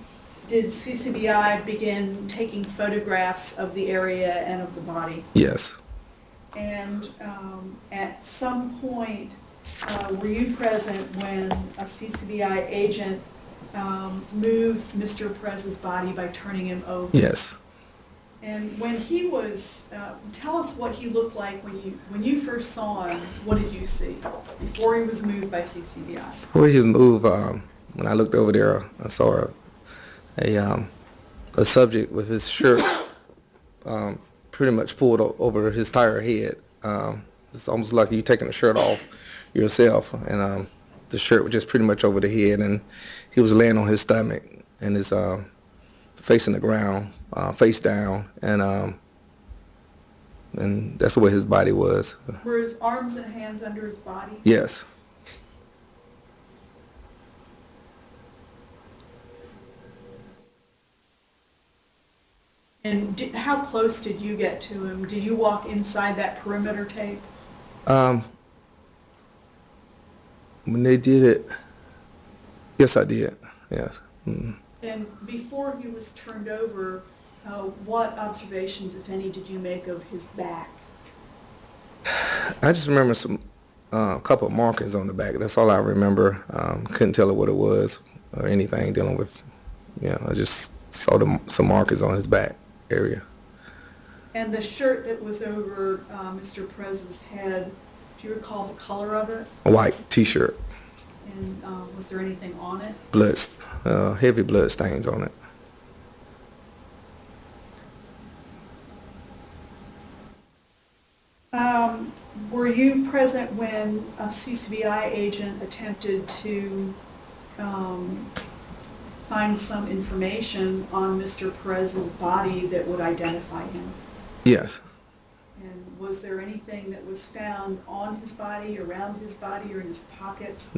did CCBI begin taking photographs of the area and of the body? Yes. And at some point, were you present when a CCBI agent moved Mr. Perez's body by turning him over? Yes. And when he was, tell us what he looked like when you first saw him. What did you see before he was moved by CCBI? Before he was moved, when I looked over there, I saw a subject with his shirt pretty much pulled over his entire head. It's almost like you taking the shirt off yourself, and the shirt was just pretty much over the head, and he was laying on his stomach and his facing the ground, face down, and that's the way his body was. Were his arms and hands under his body? Yes. And how close did you get to him? Did you walk inside that perimeter tape? When they did it, yes, I did. Yes. Mm-hmm. And before he was turned over, what observations, if any, did you make of his back? I just remember a couple of markings on the back. That's all I remember. Couldn't tell what it was or anything dealing with. I just saw some markings on his back area. And the shirt that was over Mr. Perez's head, do you recall the color of it? A white T-shirt. And was there anything on it? Blood, heavy blood stains on it. Were you present when a CCBI agent attempted to find some information on Mr. Perez's body that would identify him? Yes. And was there anything that was found on his body, around his body, or in his pockets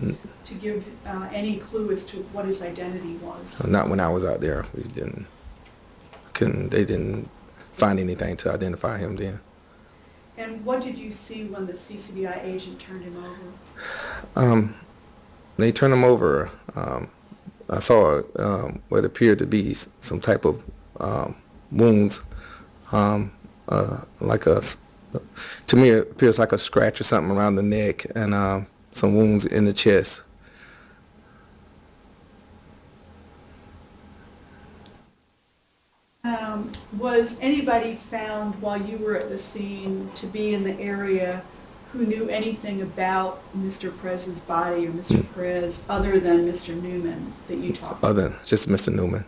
to give any clue as to what his identity was? Not when I was out there. They didn't find anything to identify him then. And what did you see when the CCBI agent turned him over? They turned him over. I saw what appeared to be some type of wounds, to me it appears like a scratch or something around the neck, and some wounds in the chest. Was anybody found while you were at the scene to be in the area who knew anything about Mr. Perez's body or Mr. Perez other than Mr. Noonim that you talked to? Other than just Mr. Newman.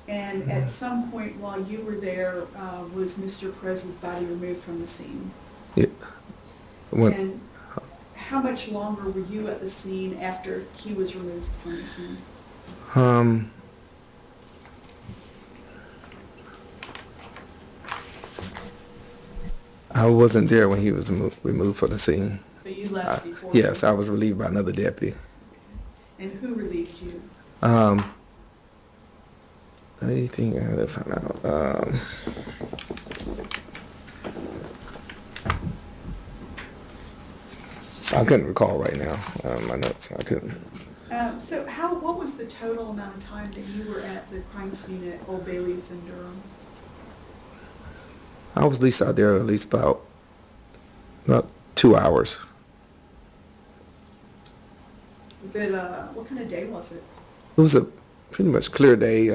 And at some point while you were there, was Mr. Perez's body removed from the scene? Yeah. And how much longer were you at the scene after he was removed from the scene? I wasn't there when he was removed from the scene. So you left before? Yes, I was relieved by another deputy. And who relieved you? Anything I had to find out? I couldn't recall right now. My notes, I couldn't. So what was the total amount of time that you were at the crime scene at Old Bayleaf in Durham? I was at least out there at least about 2 hours. Was it, what kind of day was it? It was a pretty much clear day.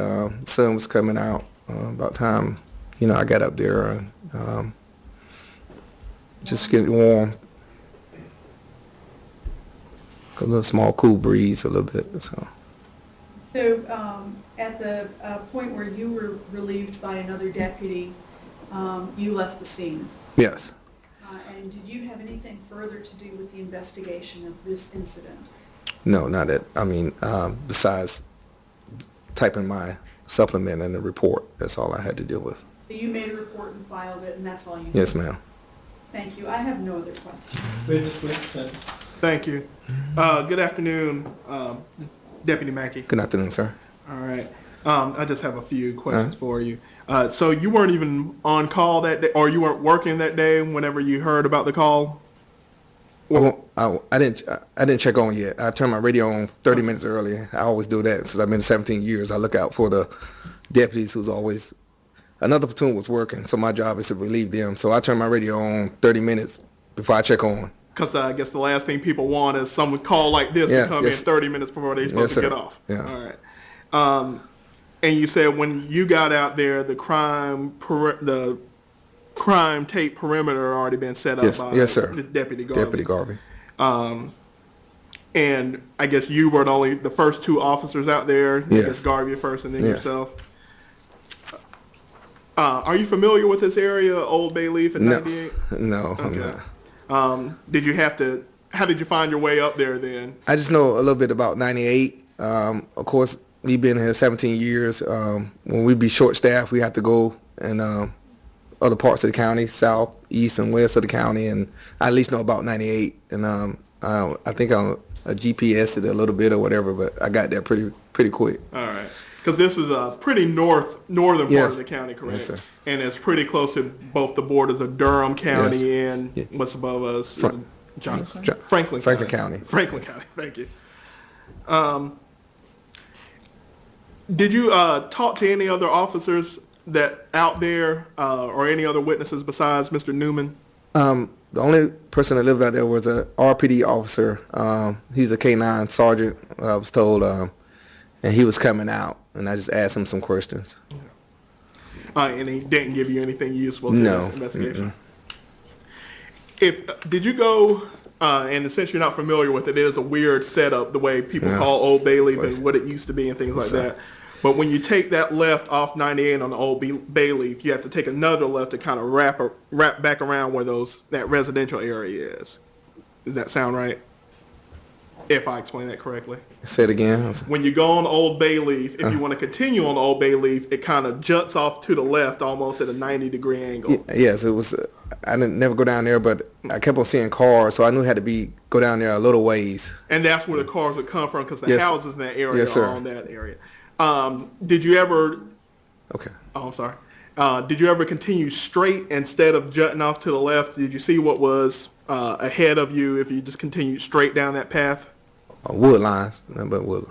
Sun was coming out about time, I got up there and just getting warm. A little small cool breeze a little bit. So at the point where you were relieved by another deputy, you left the scene? Yes. And did you have anything further to do with the investigation of this incident? No, not that. Besides typing my supplement in the report, that's all I had to deal with. So you made a report and filed it, and that's all you did? Yes, ma'am. Thank you. I have no other questions. Thank you. Good afternoon, Deputy Mackey. Good afternoon, sir. All right. I just have a few questions for you. So you weren't even on call that day, or you weren't working that day whenever you heard about the call? I didn't check on yet. I turned my radio on 30 minutes early. I always do that since I've been 17 years. I look out for the deputies who's always, another platoon was working, so my job is to relieve them. So I turn my radio on 30 minutes before I check on. Because I guess the last thing people want is someone call like this to come in 30 minutes before they're supposed to get off. Yeah. All right. And you said when you got out there, the crime tape perimeter already been set up by Deputy Garvey. Deputy Garvey. And I guess you were the first two officers out there. Yes. I guess Garvey first and then yourself. Are you familiar with this area, Old Bayleaf and 98? No, okay. I'm not. How did you find your way up there then? I just know a little bit about 98. Of course, we've been here 17 years. When we be short-staffed, we have to go in other parts of the county, south, east, and west of the county, and I at least know about 98. And I think I'm a GPS'd it a little bit or whatever, but I got there pretty quick. All right. Because this is a pretty northern part of the county, correct? Yes, sir. And it's pretty close to both the borders of Durham County and what's above us, Franklin County. Franklin County, thank you. Did you talk to any other officers that out there or any other witnesses besides Mr. Newman? The only person that lived out there was a RPD officer. He's a K-9 sergeant, I was told, and he was coming out, and I just asked him some questions. And he didn't give you anything useful to this investigation? Did you go, and since you're not familiar with it, it is a weird setup, the way people call Old Bayleaf and what it used to be and things like that. But when you take that left off 98 on the Old Bayleaf, you have to take another left to kind of wrap back around where that residential area is. Does that sound right? If I explain that correctly. Say it again. When you go on Old Bayleaf, if you want to continue on Old Bayleaf, it kind of juts off to the left almost at a 90-degree angle. Yes, it was. I didn't never go down there, but I kept on seeing cars, so I knew it had to go down there a little ways. And that's where the cars would come from because the Yes. houses in that area Yes, sir. are on that area. Did you ever? Okay. Oh, I'm sorry. Did you ever continue straight instead of jutting off to the left? Did you see what was ahead of you if you just continued straight down that path? Wood lines, nothing but wood.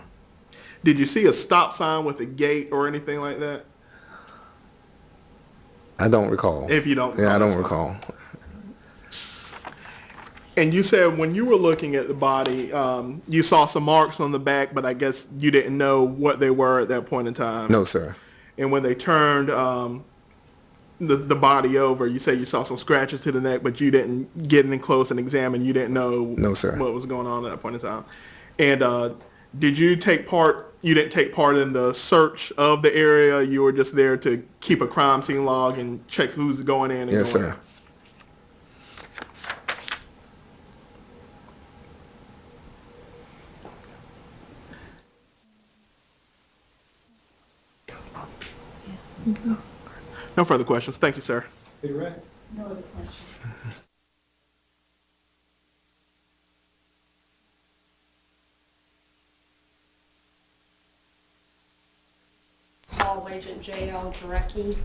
Did you see a stop sign with a gate or anything like that? I don't recall. If you don't, Yeah, I don't that's recall. And you said when you were looking at the body, you saw some marks on the back, but I guess you didn't know what they were at that point in time. No, sir. And when they turned the body over, you say you saw some scratches to the neck, but you didn't get in close and examine. You didn't know No, sir. what was going on at that point in time. And did you take part? You didn't take part in the search of the area. You were just there to keep a crime scene log and check who's going in and Yes, going sir. out. No further questions. Thank you, sir. Be right. No other questions. Call Agent J.L. Jarecki.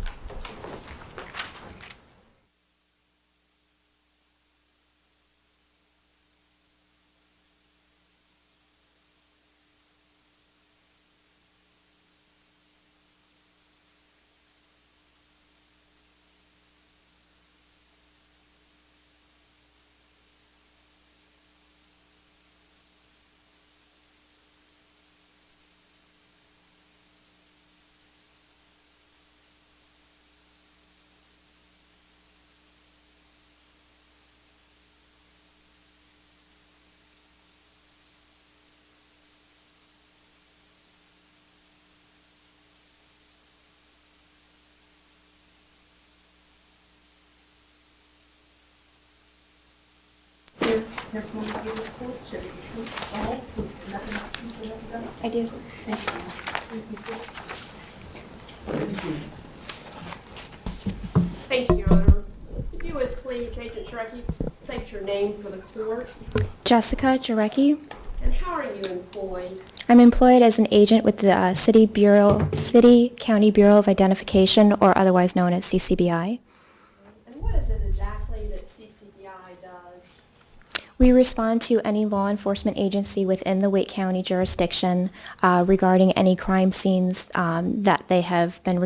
Your testimony you give this court shall be the truth, the whole truth, and nothing but the truth, so help you God? I do. Thank you, ma'am. Please be seated. Thank you, Your Honor. If you would please, Agent Jarecki, state your name for the court. Jessica Jarecki. And how are you employed? I'm employed as an agent with the City County Bureau of Identification, or otherwise known as CCBI. And what is it exactly that CCBI does? We respond to any law enforcement agency within the Wake County jurisdiction regarding any crime scenes that they have been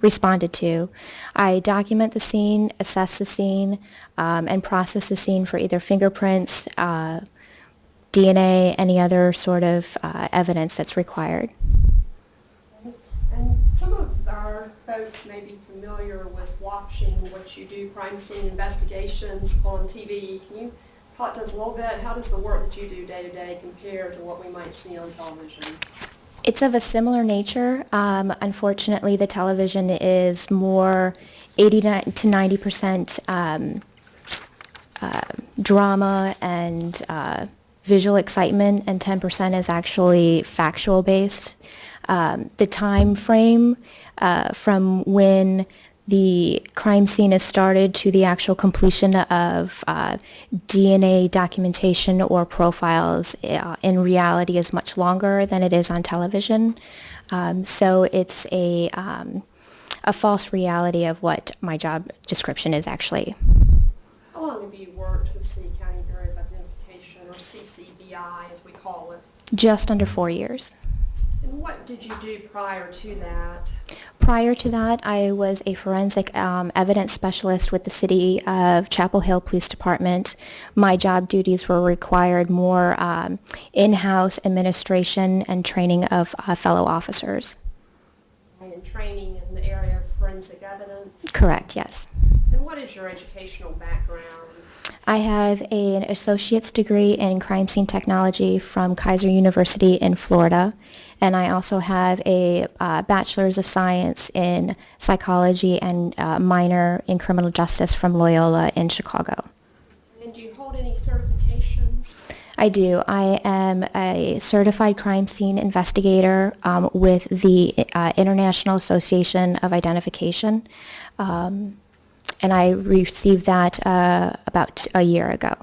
responded to. I document the scene, assess the scene, and process the scene for either fingerprints, DNA, any other sort of evidence that's required. And some of our folks may be familiar with watching what you do, crime scene investigations on TV. Can you talk to us a little bit? How does the work that you do day to day compare to what we might see on television? It's of a similar nature. Unfortunately, the television is more 80 to 90% drama and visual excitement, and 10% is actually factual based. The time frame from when the crime scene is started to the actual completion of DNA documentation or profiles in reality is much longer than it is on television. So it's a false reality of what my job description is actually. How long have you worked with City County Bureau of Identification, or CCBI as we call it? Just under 4 years. And what did you do prior to that? Prior to that, I was a forensic evidence specialist with the City of Chapel Hill Police Department. My job duties required more in-house administration and training of fellow officers. And training in the area of forensic evidence? Correct, yes. And what is your educational background? I have an associate's degree in crime scene technology from Kaiser University in Florida, and I also have a bachelor's of science in psychology and minor in criminal justice from Loyola in Chicago. And do you hold any certifications? I do. I am a certified crime scene investigator with the International Association of Identification. and I received that about a year ago.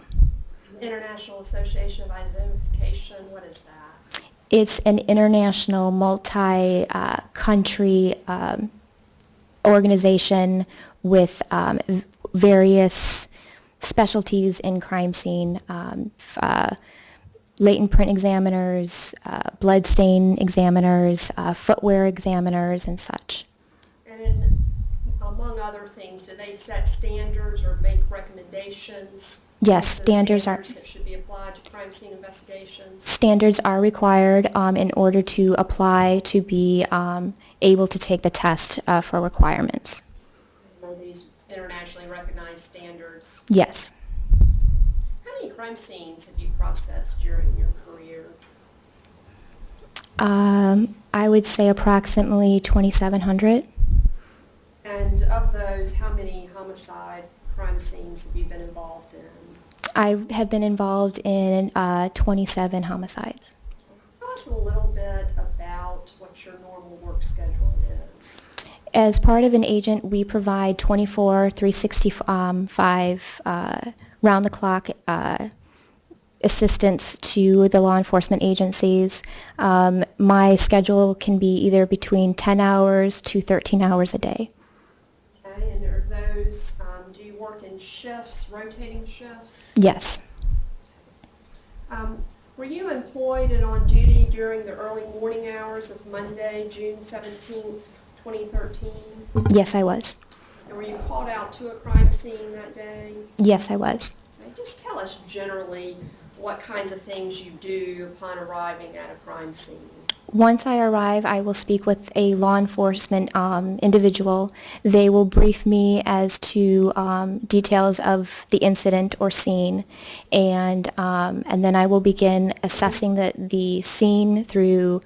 International Association of Identification, what is that? It's an international multi-country organization with various specialties in crime scene, latent print examiners, blood stain examiners, footwear examiners, and such. And among other things, do they set standards or make recommendations? Yes, as to standards are that should be applied to crime scene investigations? standards are required in order to apply to be able to take the test for requirements. Are these internationally recognized standards? Yes. How many crime scenes have you processed during your career? I would say approximately 2,700. And of those, how many homicide crime scenes have you been involved in? I have been involved in 27 homicides. Tell us a little bit about what your normal work schedule is. As part of an agent, we provide 24, 365 round-the-clock assistance to the law enforcement agencies. My schedule can be either between 10 hours to 13 hours a day. Okay, and are those, do you work in shifts, rotating shifts? Yes. Were you employed and on duty during the early morning hours of Monday, June 17th, 2013? Yes, I was. And were you called out to a crime scene that day? Yes, I was. Okay, just tell us generally what kinds of things you do upon arriving at a crime scene. Once I arrive, I will speak with a law enforcement individual. They will brief me as to details of the incident or scene, and then I will begin assessing the scene through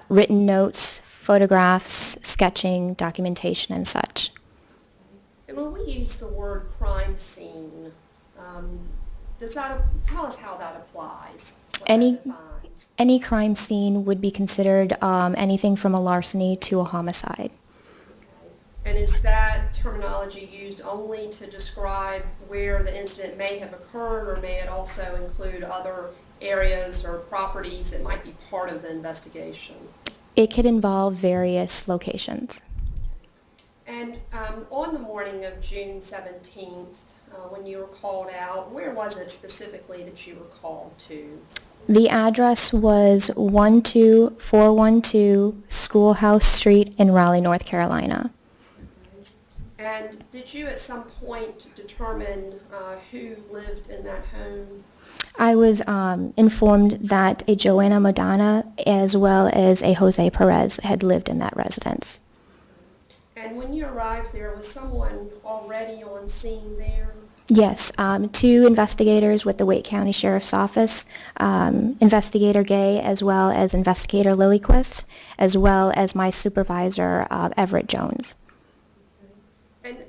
written notes, photographs, sketching, documentation, and such. And when we use the word crime scene, tell us how that applies? What that defines? Any crime scene would be considered anything from a larceny to a homicide. Okay. And is that terminology used only to describe where the incident may have occurred, or may it also include other areas or properties that might be part of the investigation? It could involve various locations. And on the morning of June 17th, when you were called out, where was it specifically that you were called to? The address was 12412 Schoolhouse Street in Raleigh, North Carolina. And did you at some point determine who lived in that home? I was informed that a Joanna Madonna as well as a Jose Perez had lived in that residence. And when you arrived there, was someone already on scene there? Yes, 2 investigators with the Wake County Sheriff's Office, Investigator Gay as well as Investigator Lilyquist, as well as my supervisor, Everett Jones. And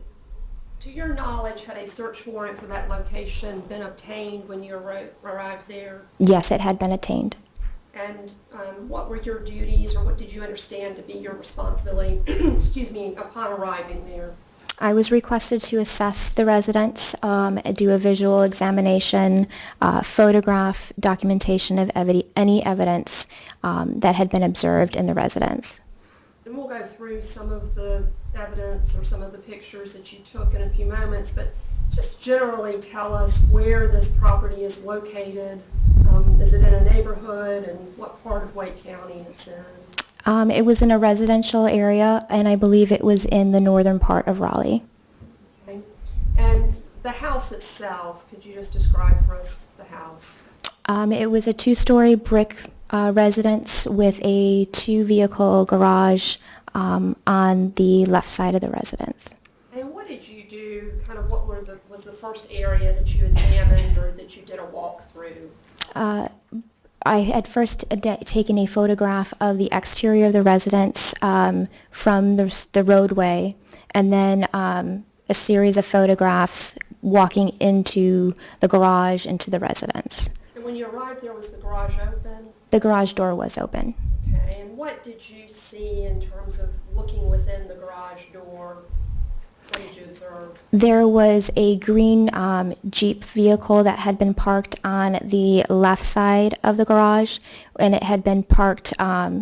to your knowledge, had a search warrant for that location been obtained when you arrived there? Yes, it had been attained. And what were your duties, or what did you understand to be your responsibility, excuse me, upon arriving there? I was requested to assess the residence, do a visual examination, photograph documentation of any evidence that had been observed in the residence. And we'll go through some of the evidence or some of the pictures that you took in a few moments, but just generally tell us where this property is located. Is it in a neighborhood, and what part of Wake County it's in? It was in a residential area, and I believe it was in the northern part of Raleigh. Okay. And the house itself, could you just describe for us the house? It was a 2-story brick residence with a 2-vehicle garage on the left side of the residence. And what did you do, kind of what was the first area that you examined or that you did a walkthrough? I had first taken a photograph of the exterior of the residence from the roadway, and then a series of photographs walking into the garage, into the residence. And when you arrived there, was the garage open? The garage door was open. Okay, and what did you see in terms of looking within the garage door? What did you observe? There was a green Jeep vehicle that had been parked on the left side of the garage, and it had been parked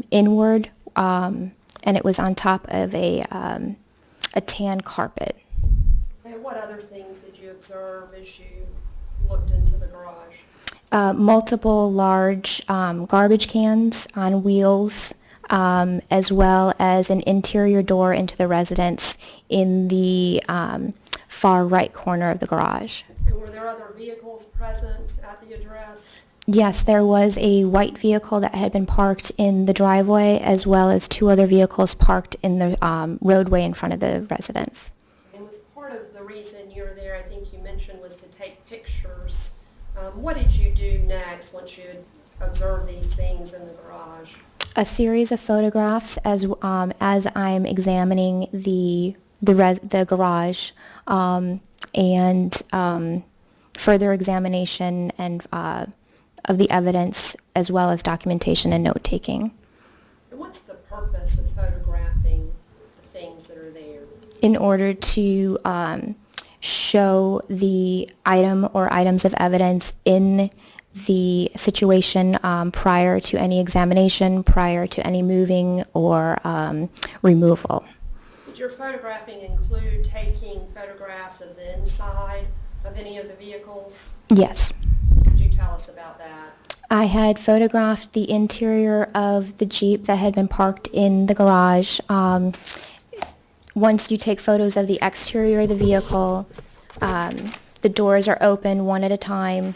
inward, and it was on top of a tan carpet. And what other things did you observe as you looked into the garage? Multiple large garbage cans on wheels, as well as an interior door into the residence in the far right corner of the garage. And were there other vehicles present at the address? Yes, there was a white vehicle that had been parked in the driveway, as well as two other vehicles parked in the roadway in front of the residence. And was part of the reason you were there, I think you mentioned, was to take pictures. What did you do next once you had observed these things in the garage? A series of photographs as I'm examining the garage, and further examination and of the evidence, as well as documentation and note-taking. And what's the purpose of photographing the things that are there? In order to show the item or items of evidence in the situation prior to any examination, prior to any moving or removal. Did your photographing include taking photographs of the inside of any of the vehicles? Yes. Could you tell us about that? I had photographed the interior of the Jeep that had been parked in the garage. Once you take photos of the exterior of the vehicle, the doors are open one at a time.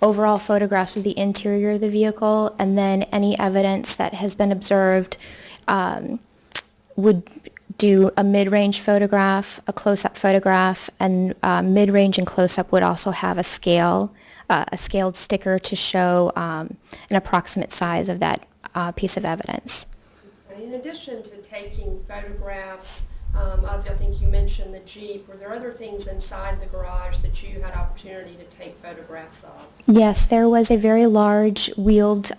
Overall photographs of the interior of the vehicle, and then any evidence that has been observed would do a mid-range photograph, a close-up photograph, and mid-range and close-up would also have a scaled sticker to show an approximate size of that piece of evidence. In addition to taking photographs of, I think you mentioned the Jeep, were there other things inside the garage that you had opportunity to take photographs of? Yes, there was a very large wheeled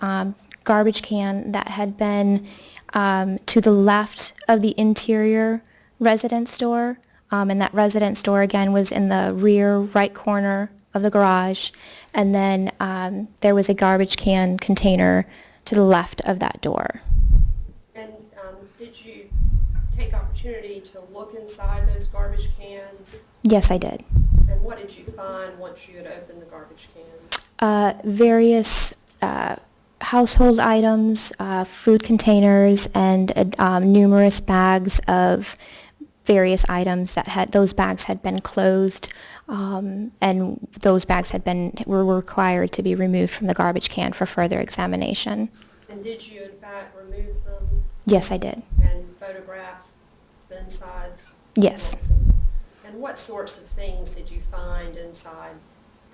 garbage can that had been to the left of the interior residence door, and that residence door again was in the rear right corner of the garage, and then there was a garbage can container to the left of that door. And did you take opportunity to look inside those garbage cans? Yes, I did. And what did you find once you had opened the garbage cans? Various household items, food containers, and numerous bags of various items that those bags had been closed, and those bags were required to be removed from the garbage can for further examination. And did you in fact remove them? Yes, I did. And photograph the insides? Yes. And what sorts of things did you find inside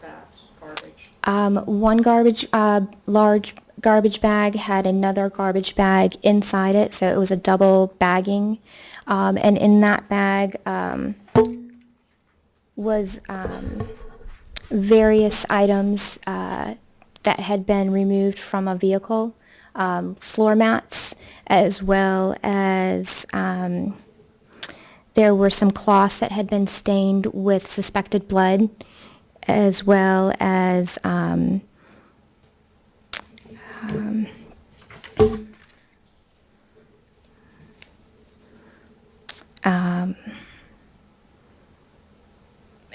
that garbage? One large garbage bag had another garbage bag inside it, so it was a double bagging. And in that bag was various items that had been removed from a vehicle, floor mats, as well as there were some cloths that had been stained with suspected blood, as well as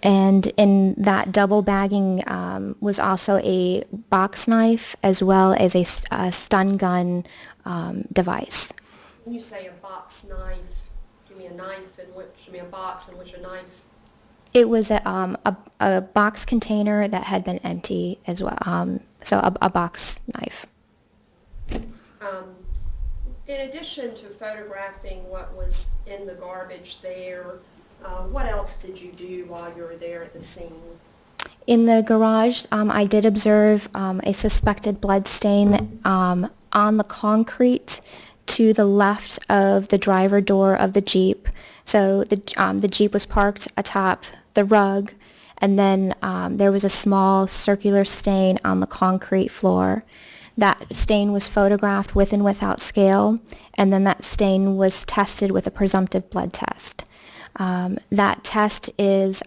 and in that double bagging was also a box knife, as well as a stun gun device. When you say a box knife, give me a knife in which, a box in which a knife? It was a box container that had been empty as well, so a box knife. In addition to photographing what was in the garbage there, what else did you do while you were there at the scene? In the garage, I did observe a suspected blood stain on the concrete to the left of the driver door of the Jeep. So the Jeep was parked atop the rug, and then there was a small circular stain on the concrete floor. That stain was photographed with and without scale, and then that stain was tested with a presumptive blood test. That test is,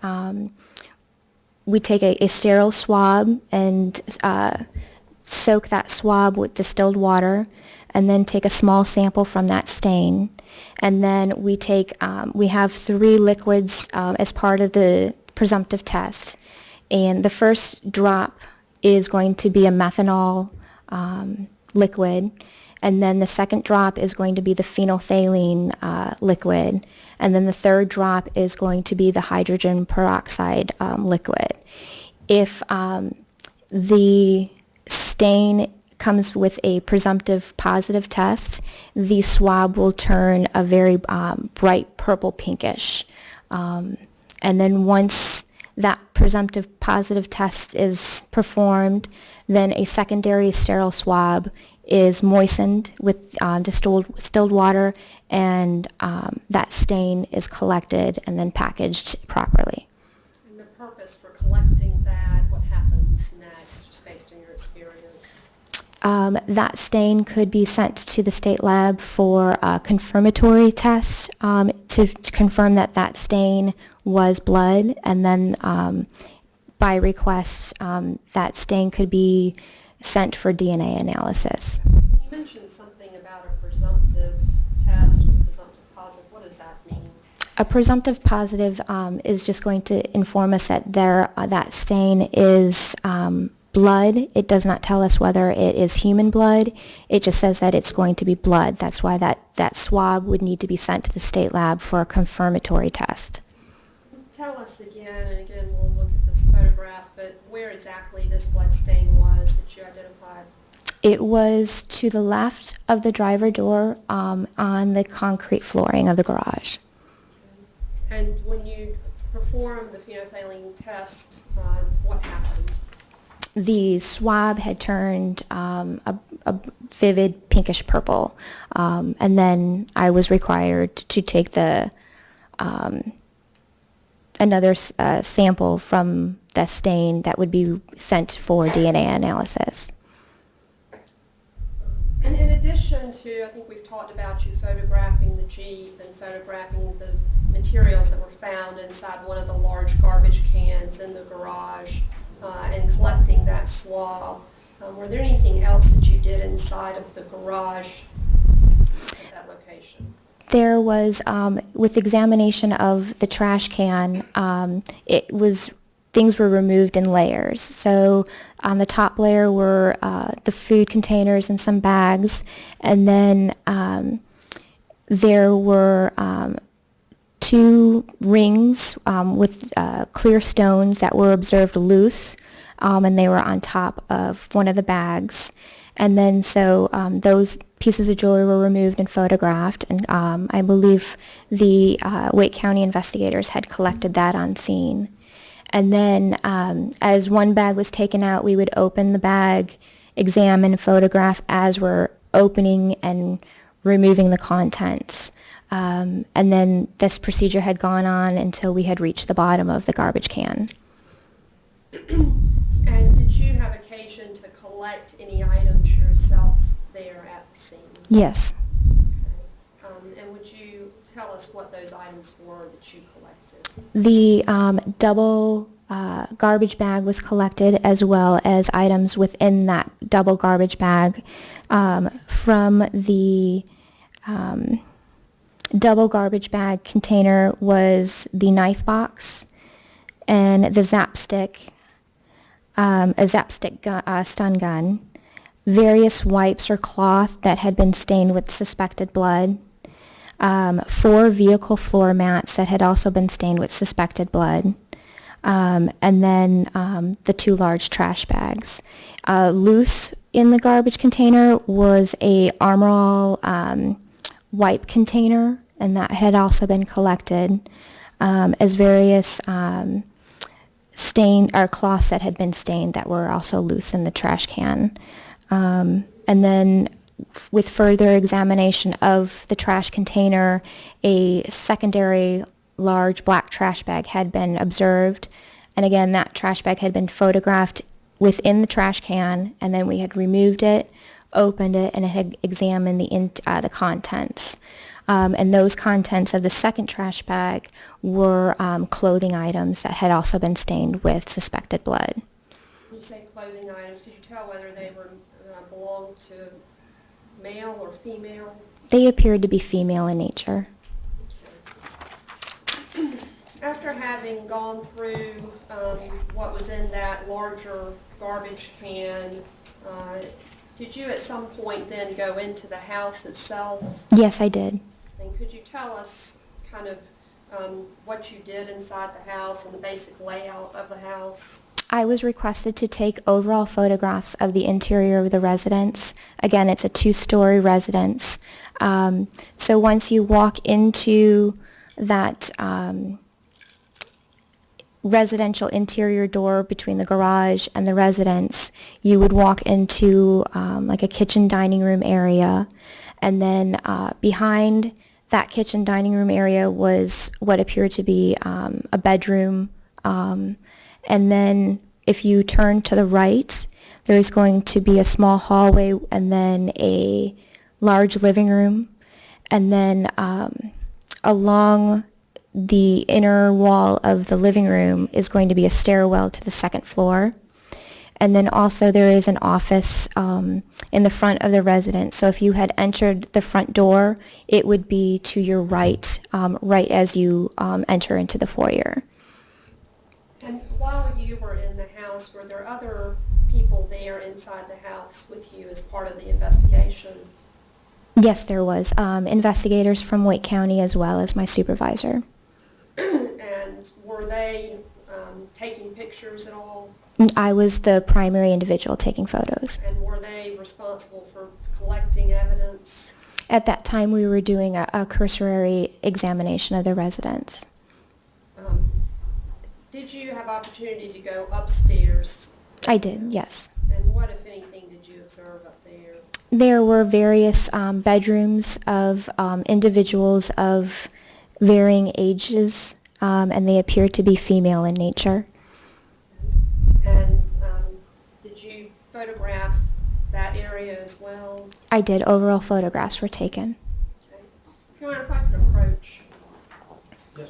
we take a sterile swab and soak that swab with distilled water, and then take a small sample from that stain. And then we have 3 liquids as part of the presumptive test. And the first drop is going to be a methanol liquid, and then the second drop is going to be the phenolphthalein liquid, and then the third drop is going to be the hydrogen peroxide liquid. If the stain comes with a presumptive positive test, the swab will turn a very bright purple pinkish. And then once that presumptive positive test is performed, then a secondary sterile swab is moistened with distilled water, and that stain is collected and then packaged properly. And the purpose for collecting that, what happens next, just based on your experience? That stain could be sent to the state lab for a confirmatory test to confirm that that stain was blood, and then by request that stain could be sent for DNA analysis. You mentioned something about a presumptive test or presumptive positive. What does that mean? A presumptive positive is just going to inform us that that stain is blood. It does not tell us whether it is human blood. It just says that it's going to be blood. That's why that swab would need to be sent to the state lab for a confirmatory test. Tell us again, and again we'll look at this photograph, but where exactly this blood stain was that you identified? It was to the left of the driver door on the concrete flooring of the garage. And when you performed the phenolphthalein test, what happened? The swab had turned a vivid pinkish purple, and then I was required to take another sample from that stain that would be sent for DNA analysis. And in addition to, I think we've talked about you photographing the Jeep and photographing the materials that were found inside one of the large garbage cans in the garage, and collecting that swab. Were there anything else that you did inside of the garage at that location? There was, with examination of the trash can, things were removed in layers. So on the top layer were the food containers and some bags, and then there were 2 rings with clear stones that were observed loose, and they were on top of one of the bags. And then so those pieces of jewelry were removed and photographed, and I believe the Wake County investigators had collected that on scene. And then as one bag was taken out, we would open the bag, examine, photograph as we're opening and removing the contents. And then this procedure had gone on until we had reached the bottom of the garbage can. And did you have occasion to collect any items yourself there at the scene? Yes. Okay. And would you tell us what those items were that you collected? The double garbage bag was collected, as well as items within that double garbage bag. From the double garbage bag container was the knife box and the zap stick, a zap stick stun gun, various wipes or cloth that had been stained with suspected blood, 4 vehicle floor mats that had also been stained with suspected blood, and then the 2 large trash bags. Loose in the garbage container was a Armor All wipe container, and that had also been collected, as various stain or cloths that had been stained that were also loose in the trash can. And then with further examination of the trash container, a secondary large black trash bag had been observed, and again that trash bag had been photographed within the trash can, and then we had removed it, opened it, and it had examined the contents. And those contents of the second trash bag were clothing items that had also been stained with suspected blood. When you say clothing items, could you tell whether they were belonged to male or female? They appeared to be female in nature. After having gone through what was in that larger garbage can, did you at some point then go into the house itself? Yes, I did. And could you tell us kind of what you did inside the house and the basic layout of the house? I was requested to take overall photographs of the interior of the residence. Again, it's a 2-story residence. So once you walk into that residential interior door between the garage and the residence, you would walk into like a kitchen dining room area, and then behind that kitchen dining room area was what appeared to be a bedroom, and then if you turn to the right, there's going to be a small hallway and then a large living room, and then along the inner wall of the living room is going to be a stairwell to the second floor. And then also there is an office in the front of the residence. So if you had entered the front door, it would be to your right, right as you enter into the foyer. And while you were in the house, were there other people there inside the house with you as part of the investigation? Yes, there was. Investigators from Wake County as well as my supervisor. And were they taking pictures at all? I was the primary individual taking photos. And were they responsible for collecting evidence? At that time, we were doing a cursory examination of the residence. Did you have opportunity to go upstairs? I did, yes. And what, if anything, did you observe up there? There were various bedrooms of individuals of varying ages, and they appeared to be female in nature. And did you photograph that area as well? I did. Overall photographs were taken. Okay. Joanna, if I could approach. Yes.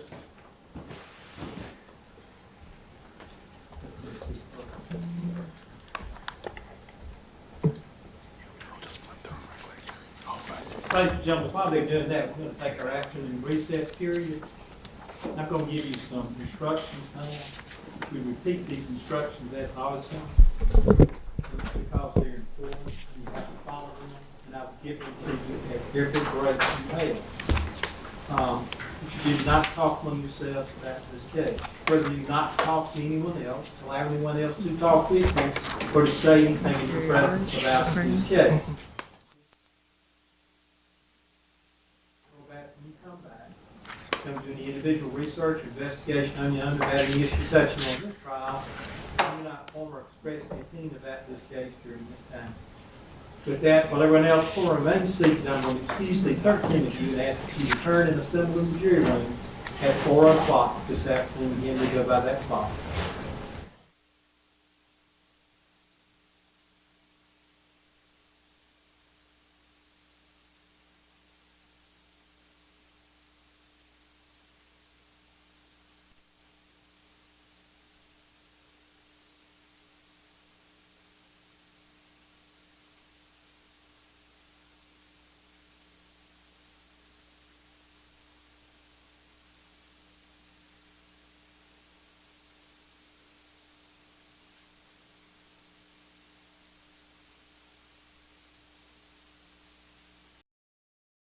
Ladies and gentlemen, while they're doing that, we're going to take our afternoon recess period. I'm going to give you some instructions now. We repeat these instructions ad nauseam because they're important and you have to follow them, and I'll give them to you at every break you have. You do not talk among yourselves about this case. Whether you not talk to anyone else, allow anyone else to talk with you, or to say anything in your presence about this case. Come do any individual research, investigation on your under any issue touching on this trial, do not form or express any opinion about this case during this time. With that, while everyone else will remain seated, I'm going to excuse the 13 of you and ask that you return and assemble in the jury room at 4 o'clock this afternoon. Again, we go by that clock.